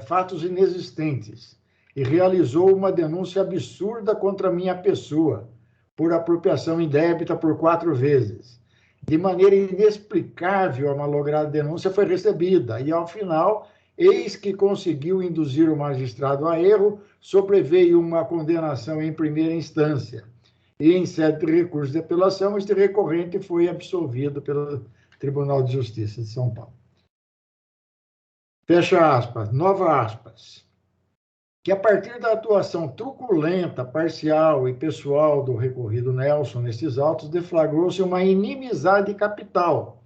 fatos inexistentes e realizou uma denúncia absurda contra minha pessoa por apropriação indébita por 4 vezes. De maneira inexplicável, a malograda denúncia foi recebida e, ao final, eis que conseguiu induzir o magistrado a erro, sobreveio uma condenação em primeira instância. E, em sede de recurso de apelação, este recorrente foi absolvido pelo Tribunal de Justiça de São Paulo. Fecha aspas, nova aspas. que, a partir da atuação truculenta, parcial e pessoal do recorrido Nelson nesses autos, deflagrou-se uma inimizade capital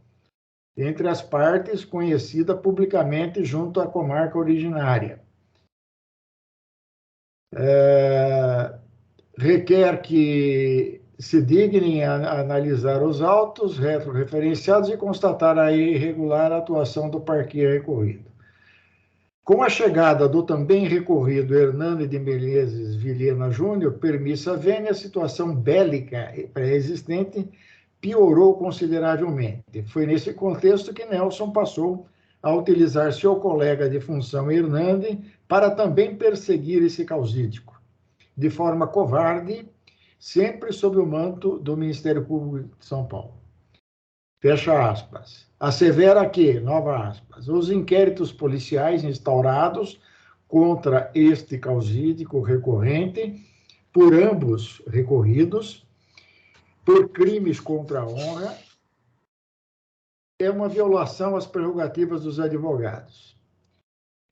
entre as partes, conhecida publicamente junto à comarca originária. Requer que se dignem a analisar os autos retroreferenciados e constatar a irregular atuação do parqueiro recorrido. Com a chegada do também recorrido Hernani de Menezes Vilhena Júnior, permissa vênia, a situação bélica pré-existente piorou consideravelmente. Foi nesse contexto que Nelson passou a utilizar seu colega de função Hernani para também perseguir esse causídico, de forma covarde, sempre sob o manto do Ministério Público de São Paulo. Fecha aspas. Assevera que, nova aspas, os inquéritos policiais instaurados contra este causídico recorrente, por ambos recorridos, por crimes contra a honra, é uma violação às prerrogativas dos advogados.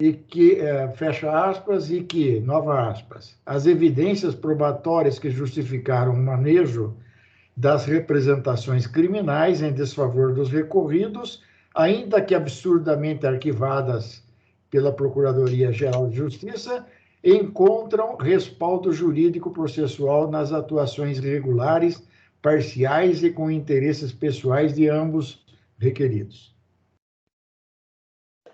E que, fecha aspas, e que, nova aspas, as evidências probatórias que justificaram o manejo das representações criminais em desfavor dos recorridos, ainda que absurdamente arquivadas pela Procuradoria-Geral de Justiça, encontram respaldo jurídico processual nas atuações regulares, parciais e com interesses pessoais de ambos requeridos.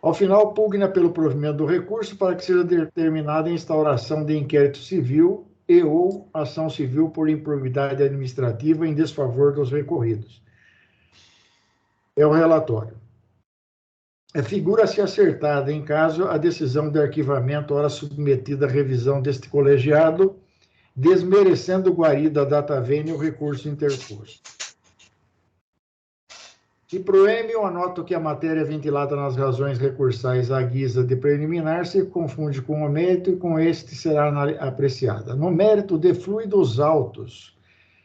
Ao final, pugna pelo provimento do recurso para que seja determinada a instauração de inquérito civil e ou ação civil por improbidade administrativa em desfavor dos recorridos. É o relatório. Figura-se acertada, em caso, a decisão de arquivamento, ora submetida à revisão deste colegiado, desmerecendo guarida data vênia o recurso interposto. E proêmio, anoto que a matéria ventilada nas razões recursais à guisa de preliminar se confunde com o mérito e com este será apreciada. No mérito, deflui dos autos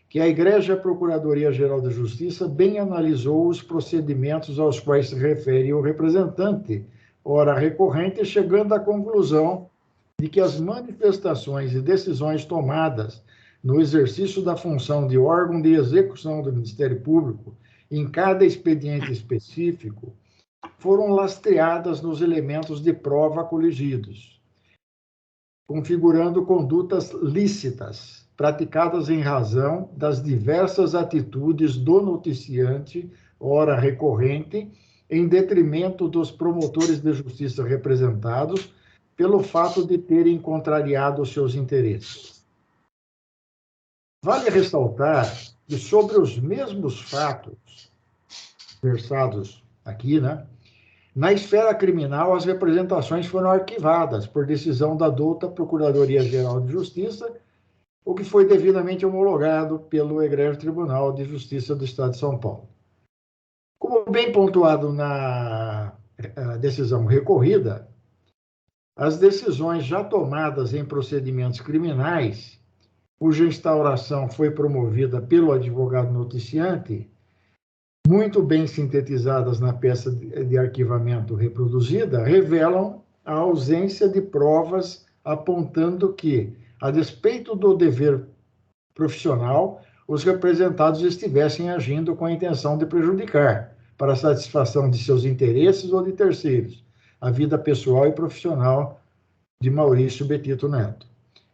que a Igreja Procuradoria-Geral de Justiça bem analisou os procedimentos aos quais se refere o representante, ora recorrente, chegando à conclusão de que as manifestações e decisões tomadas no exercício da função de órgão de execução do Ministério Público em cada expediente específico, foram lastreadas nos elementos de prova coligidos, configurando condutas lícitas, praticadas em razão das diversas atitudes do noticiante, ora recorrente, em detrimento dos promotores de justiça representados, pelo fato de terem contrariado os seus interesses. Vale ressaltar que, sobre os mesmos fatos versados aqui, na esfera criminal, as representações foram arquivadas por decisão da douta Procuradoria-Geral de Justiça, o que foi devidamente homologado pelo Egrégio Tribunal de Justiça do Estado de São Paulo. Como bem pontuado na decisão recorrida, as decisões já tomadas em procedimentos criminais, cuja instauração foi promovida pelo advogado noticiante, muito bem sintetizadas na peça de arquivamento reproduzida, revelam a ausência de provas apontando que, a despeito do dever profissional, os representados estivessem agindo com a intenção de prejudicar, para a satisfação de seus interesses ou de terceiros, a vida pessoal e profissional de Maurício Betito Neto.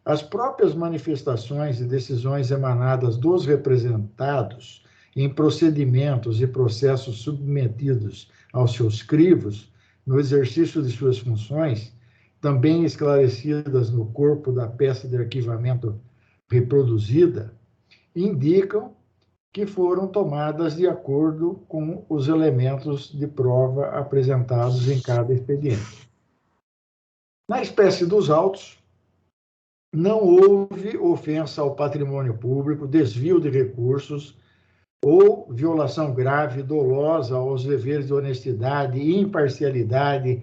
As próprias manifestações e decisões emanadas dos representados em procedimentos e processos submetidos aos seus crivos, no exercício de suas funções, também esclarecidas no corpo da peça de arquivamento reproduzida, indicam que foram tomadas de acordo com os elementos de prova apresentados em cada expediente. Na espécie dos autos, não houve ofensa ao patrimônio público, desvio de recursos ou violação grave, dolosa aos deveres de honestidade, imparcialidade,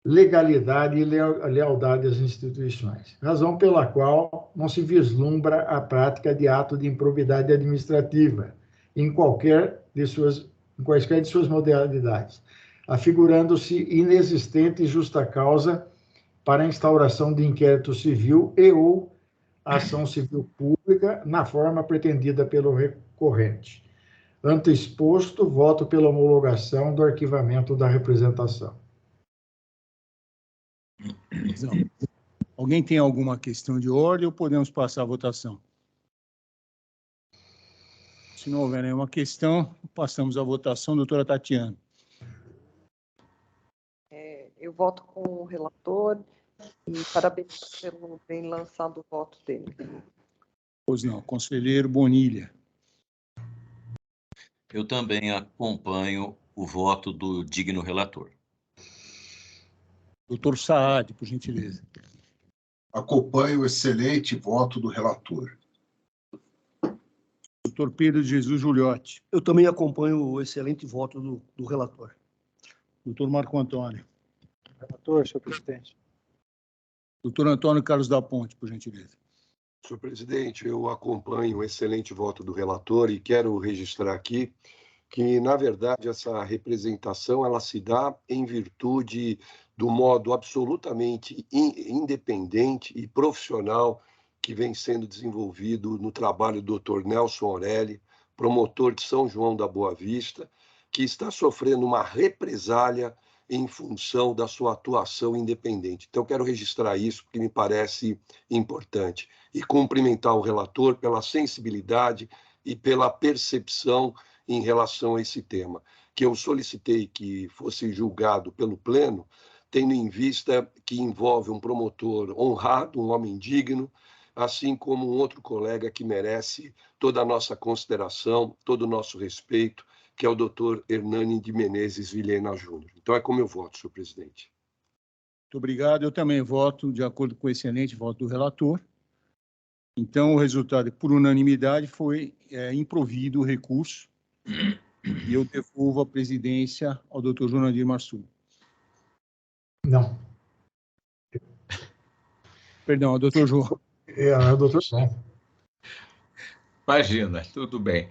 legalidade e lealdade às instituições, razão pela qual não se vislumbra a prática de ato de improbidade administrativa em quaisquer de suas modalidades, afigurando-se inexistente justa causa para a instauração de inquérito civil e ou ação civil pública na forma pretendida pelo recorrente. Ante exposto, voto pela homologação do arquivamento da representação. Alguém tem alguma questão de ordem ou podemos passar à votação? Se não houver nenhuma questão, passamos à votação. Doutora Tatiana. Eu voto com o relator e parabéns pelo bem lançado voto dele. Pois não. Conselheiro Bonilha. Eu também acompanho o voto do digno relator. Doutor Saad, por gentileza. Acompanho o excelente voto do relator. Doutor Pedro de Jesus Giuliotti. Eu também acompanho o excelente voto do relator. Doutor Marco Antônio. Relator, senhor presidente. Doutor Antônio Carlos da Ponte, por gentileza. Senhor presidente, eu acompanho o excelente voto do relator e quero registrar aqui que, na verdade, essa representação ela se dá em virtude do modo absolutamente independente e profissional que vem sendo desenvolvido no trabalho do Dr. Nelson Aureli, promotor de São João da Boa Vista, que está sofrendo uma represália em função da sua atuação independente. Então, quero registrar isso, porque me parece importante. E cumprimentar o relator pela sensibilidade e pela percepção em relação a esse tema, que eu solicitei que fosse julgado pelo Pleno, tendo em vista que envolve um promotor honrado, um homem digno, assim como um outro colega que merece toda a nossa consideração, todo o nosso respeito, que é o doutor Hernani de Menezes Vilhena Júnior. Então, é como eu voto, senhor presidente. Muito obrigado. Eu também voto de acordo com o excelente voto do relator. Então, o resultado, por unanimidade, foi improvido o recurso e eu devolvo a presidência ao doutor Jonadir Marçul. Não. Perdão, ao doutor João. Ao doutor João. Imagina, tudo bem.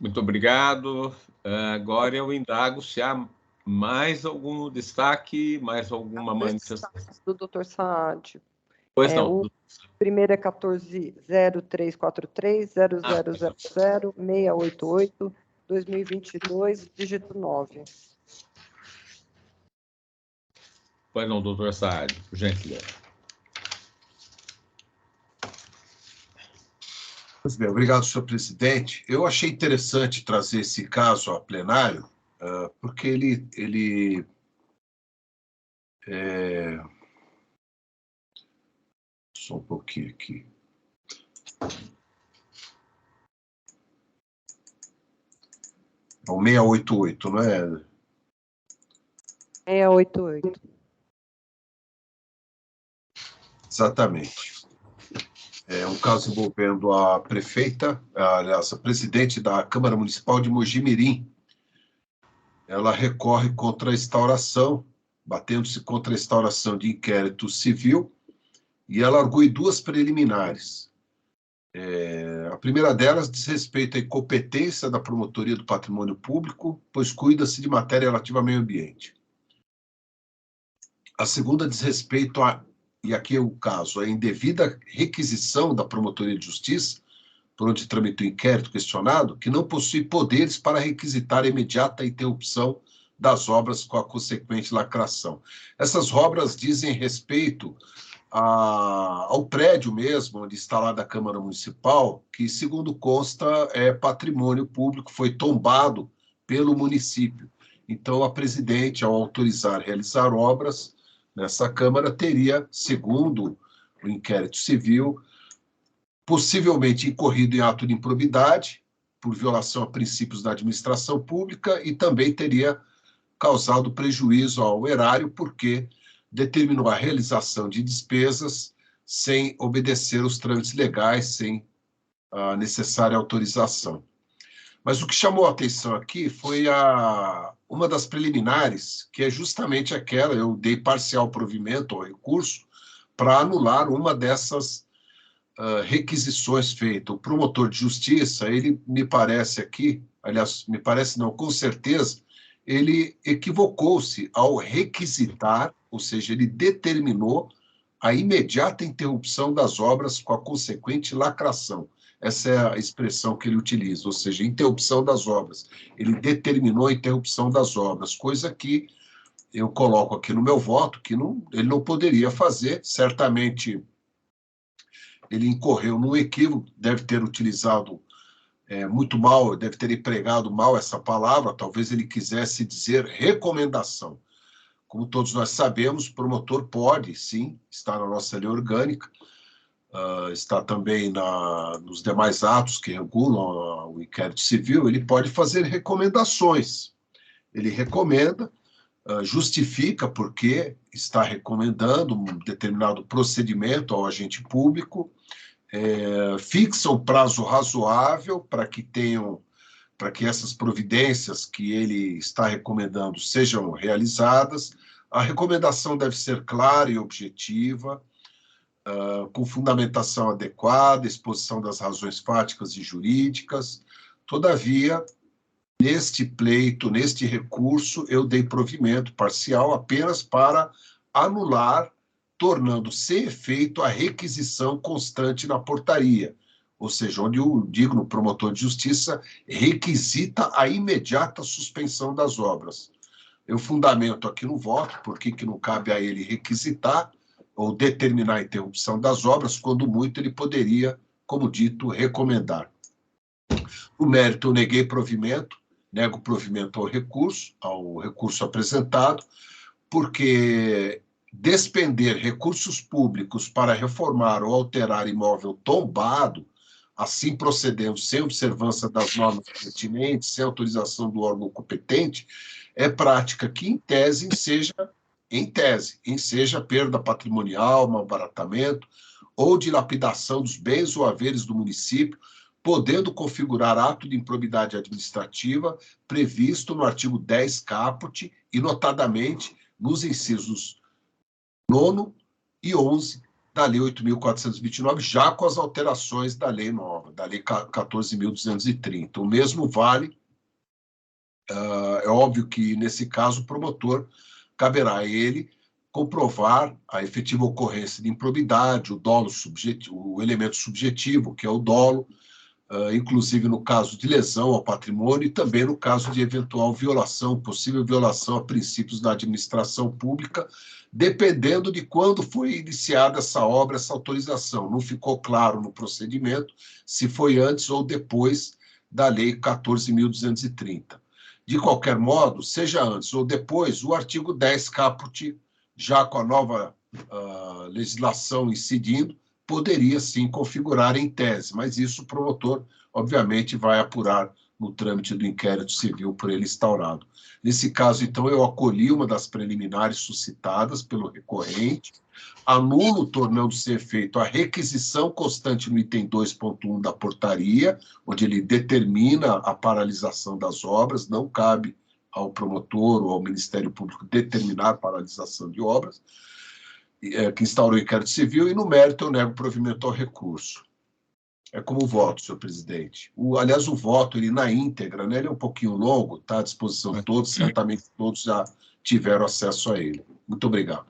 Muito obrigado. Agora eu indago se há mais algum destaque, mais alguma manifestação. Do doutor Saad. Pois não. O primeiro é 14.0343-0000-688, 2022, dígito 9. Pois não, doutor Saad, por gentileza. Pois bem, obrigado, senhor presidente. Eu achei interessante trazer esse caso a plenário, porque ele só um pouquinho aqui. É o 688, não é? 688. Exatamente. É um caso envolvendo a prefeita, aliás, a presidente da Câmara Municipal de Mogi-mirim. Ela recorre contra a instauração, batendo-se contra a instauração de inquérito civil, e ela argui duas preliminares. A primeira delas diz respeito à incompetência da Promotoria do Patrimônio Público, pois cuida-se de matéria relativa ao meio ambiente. A segunda diz respeito a, e aqui é o caso, a indevida requisição da Promotoria de Justiça, por onde tramita o inquérito questionado, que não possui poderes para requisitar a imediata interrupção das obras com a consequente lacração. Essas obras dizem respeito ao prédio mesmo, onde está lá da Câmara Municipal, que, segundo consta, é patrimônio público, foi tombado pelo município. Então, a presidente, ao autorizar realizar obras nessa Câmara, teria, segundo o inquérito civil, possivelmente incorrido em ato de improbidade, por violação a princípios da administração pública, e também teria causado prejuízo ao erário, porque determinou a realização de despesas sem obedecer os trâmites legais, sem a necessária autorização. Mas o que chamou a atenção aqui foi uma das preliminares, que é justamente aquela, eu dei parcial provimento ao recurso para anular uma dessas requisições feitas. O promotor de justiça, ele me parece aqui, aliás, me parece não, com certeza, ele equivocou-se ao requisitar ou seja, ele determinou a imediata interrupção das obras com a consequente lacração. Essa é a expressão que ele utiliza, ou seja, interrupção das obras. Ele determinou a interrupção das obras, coisa que eu coloco aqui no meu voto, que ele não poderia fazer. Certamente ele incorreu num equívoco, deve ter utilizado muito mal, deve ter empregado mal essa palavra, talvez ele quisesse dizer recomendação. Como todos nós sabemos, o promotor pode, sim, está na nossa lei orgânica, está também nos demais atos que regulam o inquérito civil, ele pode fazer recomendações. Ele recomenda, justifica porque está recomendando um determinado procedimento ao agente público, fixa um prazo razoável para que essas providências que ele está recomendando sejam realizadas. A recomendação deve ser clara e objetiva, com fundamentação adequada, exposição das razões fáticas e jurídicas. Todavia, neste pleito, neste recurso, eu dei provimento parcial apenas para anular, tornando sem efeito a requisição constante na portaria, ou seja, onde o digno promotor de justiça requisita a imediata suspensão das obras. Eu fundamento aqui no voto, porque que não cabe a ele requisitar ou determinar a interrupção das obras, quando muito ele poderia, como dito, recomendar. No mérito, eu neguei provimento, nego provimento ao recurso apresentado, porque despender recursos públicos para reformar ou alterar imóvel tombado, assim procedendo sem observância das normas pertinentes, sem autorização do órgão competente, é prática que, em tese, enseja perda patrimonial, malbaratamento ou dilapidação dos bens ou haveres do município, podendo configurar ato de improbidade administrativa previsto no artigo 10 caput e, notadamente, nos incisos 9º e 11 da Lei 8.429, já com as alterações da lei nova, da Lei 14.230. O mesmo vale, é óbvio que, nesse caso, o promotor caberá a ele comprovar a efetiva ocorrência de improbidade, o dolo subjetivo, o elemento subjetivo, que é o dolo, inclusive no caso de lesão ao patrimônio e também no caso de eventual violação, possível violação a princípios da administração pública, dependendo de quando foi iniciada essa obra, essa autorização. Não ficou claro no procedimento se foi antes ou depois da Lei 14.230. De qualquer modo, seja antes ou depois, o artigo 10 caput, já com a nova legislação incidindo, poderia sim configurar em tese, mas isso o promotor, obviamente, vai apurar no trâmite do inquérito civil por ele instaurado. Nesse caso, então, eu acolhi uma das preliminares suscitadas pelo recorrente, anulo, tornando-se efeito a requisição constante no item 2.1 da portaria, onde ele determina a paralisação das obras, não cabe ao promotor ou ao Ministério Público determinar a paralisação de obras, que instaurou o inquérito civil, e no mérito eu nego provimento ao recurso. É como voto, senhor presidente. Aliás, o voto, ele na íntegra, né, ele é um pouquinho longo, está à disposição de todos, certamente todos já tiveram acesso a ele. Muito obrigado.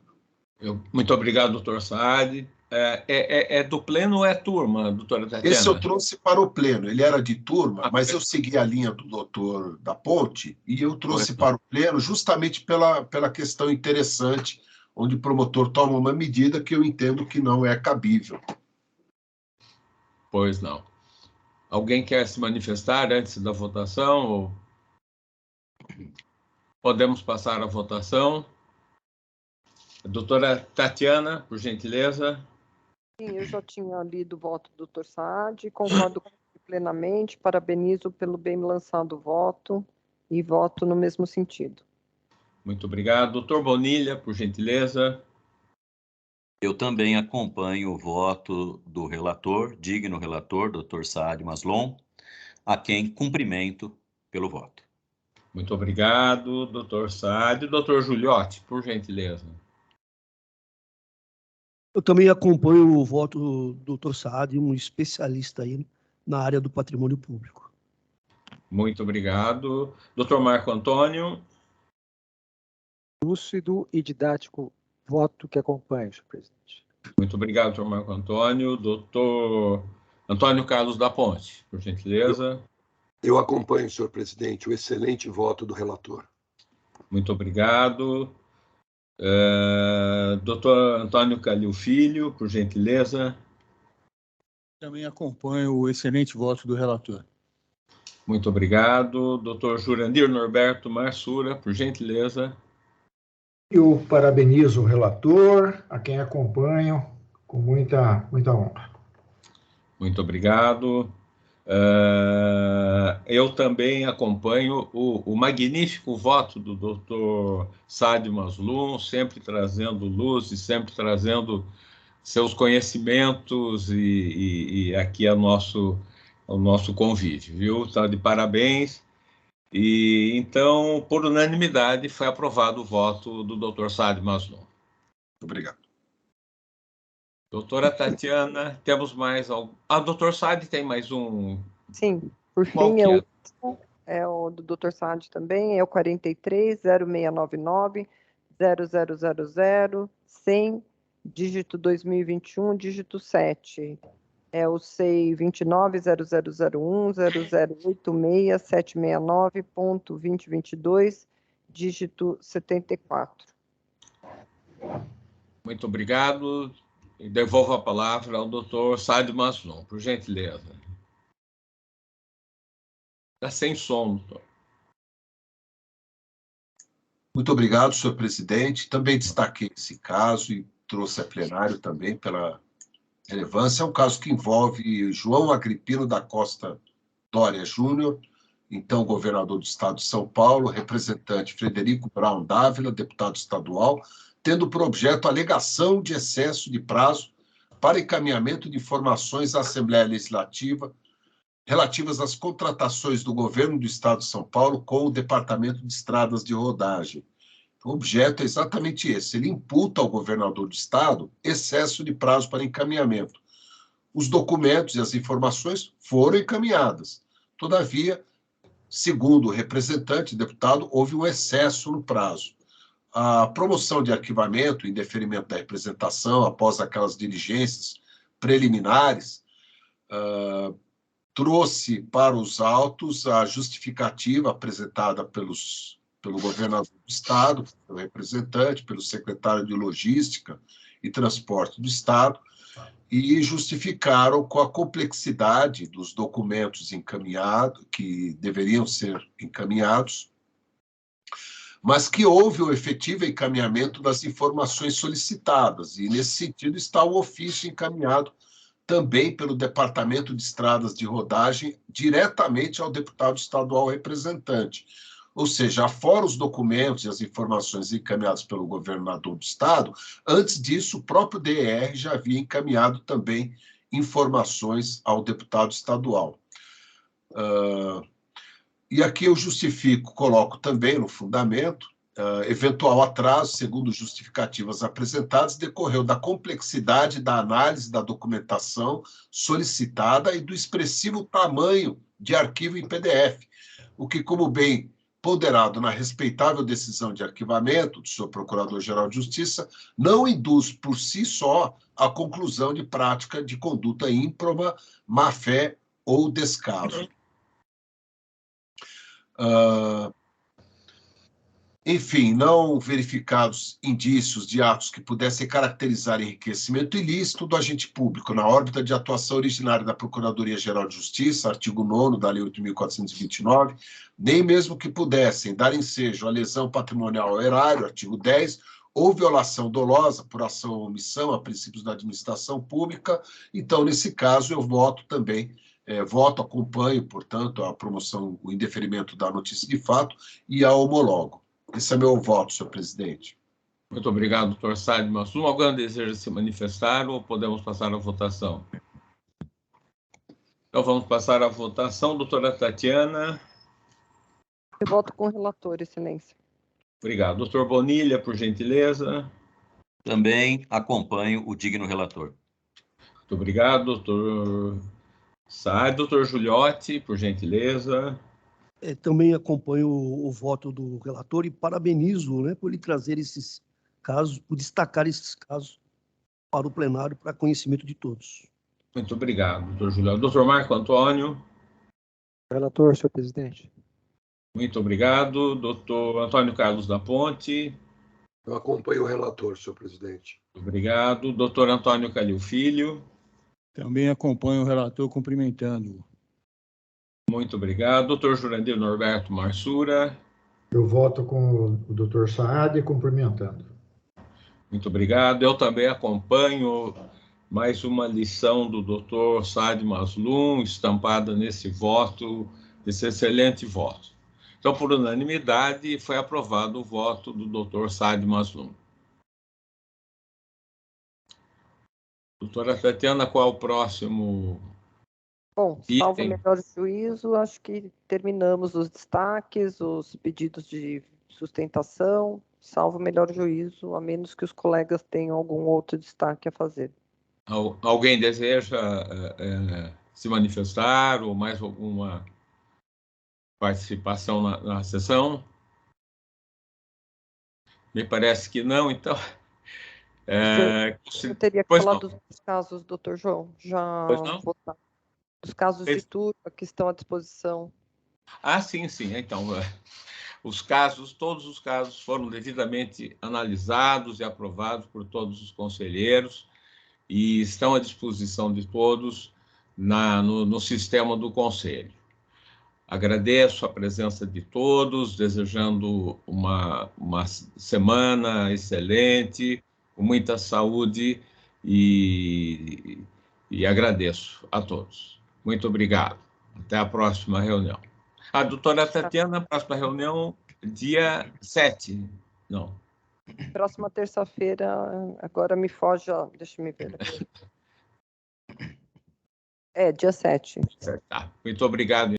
Muito obrigado, doutor Saad. É do pleno ou é turma, doutora Tatiana? Esse eu trouxe para o pleno, ele era de turma, mas eu segui a linha do doutor da Ponte e eu trouxe para o pleno justamente pela questão interessante, onde o promotor toma uma medida que eu entendo que não é cabível. Pois não. Alguém quer se manifestar antes da votação? Ou... Podemos passar à votação. Doutora Tatiana, por gentileza. Sim, eu já tinha lido o voto do doutor Saad, concordo plenamente, parabenizo pelo bem lançado o voto e voto no mesmo sentido. Muito obrigado. Doutor Bonilha, por gentileza. Eu também acompanho o voto do relator, digno relator, doutor Saad Maslon, a quem cumprimento pelo voto. Muito obrigado, doutor Saad. Doutor Giuliotti, por gentileza. Eu também acompanho o voto do doutor Saad, um especialista aí na área do patrimônio público. Muito obrigado. Doutor Marco Antônio. Lúcido e didático Voto que acompanho, senhor presidente. Muito obrigado, doutor Marco Antônio. Doutor Antônio Carlos da Ponte, por gentileza. Eu acompanho, senhor presidente, o excelente voto do relator. Muito obrigado. Doutor Antônio Calil Filho, por gentileza. Também acompanho o excelente voto do relator. Muito obrigado. Doutor Jurandir Norberto Marsura, por gentileza. Eu parabenizo o relator, a quem acompanho, com muita honra. Muito obrigado. Eu também acompanho o magnífico voto do doutor Saad Mazloum, sempre trazendo luz e sempre trazendo seus conhecimentos e aqui ao nosso convite, viu? Está de parabéns. E então, por unanimidade, foi aprovado o voto do doutor Saad Mazloum. Obrigado. Doutora Tatiana, temos mais algo? Doutor Saad tem mais um. Sim, por Qual fim, que é o último, é o do Dr. Saad também, é o 430699 0000 100, dígito 2021, dígito 7. É o CEI 290001 0086 769.2022, dígito 74. Muito obrigado. E devolvo a palavra ao doutor Saad Mazloum, por gentileza. Está sem som, doutor. Muito obrigado, senhor presidente. Também destaquei esse caso e trouxe a plenário também pela relevância. É um caso que envolve João Agripino da Costa Dória Júnior, então governador do estado de São Paulo, representante Frederico Brown Dávila, deputado estadual, tendo por objeto a alegação de excesso de prazo para encaminhamento de informações à Assembleia Legislativa relativas às contratações do governo do estado de São Paulo com o Departamento de Estradas de Rodagem. O objeto é exatamente esse. Ele imputa ao governador do estado excesso de prazo para encaminhamento. Os documentos e as informações foram encaminhadas. Todavia, segundo o representante, deputado, houve um excesso no prazo. A promoção de arquivamento e indeferimento da representação, após aquelas diligências preliminares, trouxe para os autos a justificativa apresentada pelo governador do estado, pelo representante, pelo secretário de Logística e Transporte do estado, e justificaram com a complexidade dos documentos encaminhados, que deveriam ser encaminhados, mas que houve o efetivo encaminhamento das informações solicitadas, e nesse sentido está o ofício encaminhado também pelo Departamento de Estradas de Rodagem diretamente ao deputado estadual representante. Ou seja, fora os documentos e as informações encaminhadas pelo governador do estado, antes disso, o próprio DR já havia encaminhado também informações ao deputado estadual. E aqui eu justifico, coloco também no fundamento, eventual atraso, segundo justificativas apresentadas, decorreu da complexidade da análise da documentação solicitada e do expressivo tamanho de arquivo em PDF, o que, como bem ponderado na respeitável decisão de arquivamento do senhor Procurador-Geral de Justiça, não induz por si só a conclusão de prática de conduta ímproba, má-fé ou descaso. Enfim, não verificados indícios de atos que pudessem caracterizar enriquecimento ilícito do agente público na órbita de atuação originária da Procuradoria-Geral de Justiça, artigo 9º da Lei 8.429, nem mesmo que pudessem dar ensejo à lesão patrimonial ao erário, artigo 10, ou violação dolosa por ação ou omissão a princípios da administração pública. Então, nesse caso, eu voto também, acompanho, portanto, a promoção, o indeferimento da notícia de fato e a homologo. Esse é meu voto, senhor presidente. Muito obrigado, doutor Saad Mazloum. Alguém deseja se manifestar ou podemos passar à votação? Então, vamos passar à votação. Doutora Tatiana. Eu voto com o relator, excelência. Obrigado. Doutor Bonilha, por gentileza. Também acompanho o digno relator. Muito obrigado, doutor Saad. Doutor Giuliotti, por gentileza. Também acompanho o voto do relator e parabenizo, né, por ele trazer esses casos, por destacar esses casos para o plenário, para conhecimento de todos. Muito obrigado, doutor Julião. Doutor Marco Antônio. Relator, senhor presidente. Muito obrigado. Doutor Antônio Carlos da Ponte. Eu acompanho o relator, senhor presidente. Obrigado. Doutor Antônio Calil Filho. Também acompanho o relator, cumprimentando-o. Muito obrigado. Doutor Jurandir Norberto Marsura. Eu voto com o doutor Saad, cumprimentando. Muito obrigado. Eu também acompanho mais uma lição do doutor Saad Maslum, estampada nesse voto, esse excelente voto. Então, por unanimidade, foi aprovado o voto do doutor Saad Maslum. Doutora Tatiana, qual é o próximo? Bom, salvo o melhor juízo, acho que terminamos os destaques, os pedidos de sustentação, salvo o melhor juízo, a menos que os colegas tenham algum outro destaque a fazer. Alguém deseja se manifestar ou mais alguma participação na sessão? Me parece que não, então... Eu teria que falar dos casos, doutor João, já votar. Os casos de turma que estão à disposição. Ah, sim. Então, todos os casos foram devidamente analisados e aprovados por todos os conselheiros e estão à disposição de todos no sistema do conselho. Agradeço a presença de todos, desejando uma semana excelente, com muita saúde e agradeço a todos. Muito obrigado. Até a próxima reunião. A doutora Tatiana, a próxima reunião, dia 7. Não. Próxima terça-feira, agora me foge, deixa eu ver aqui. Dia 7. Tá. Muito obrigado.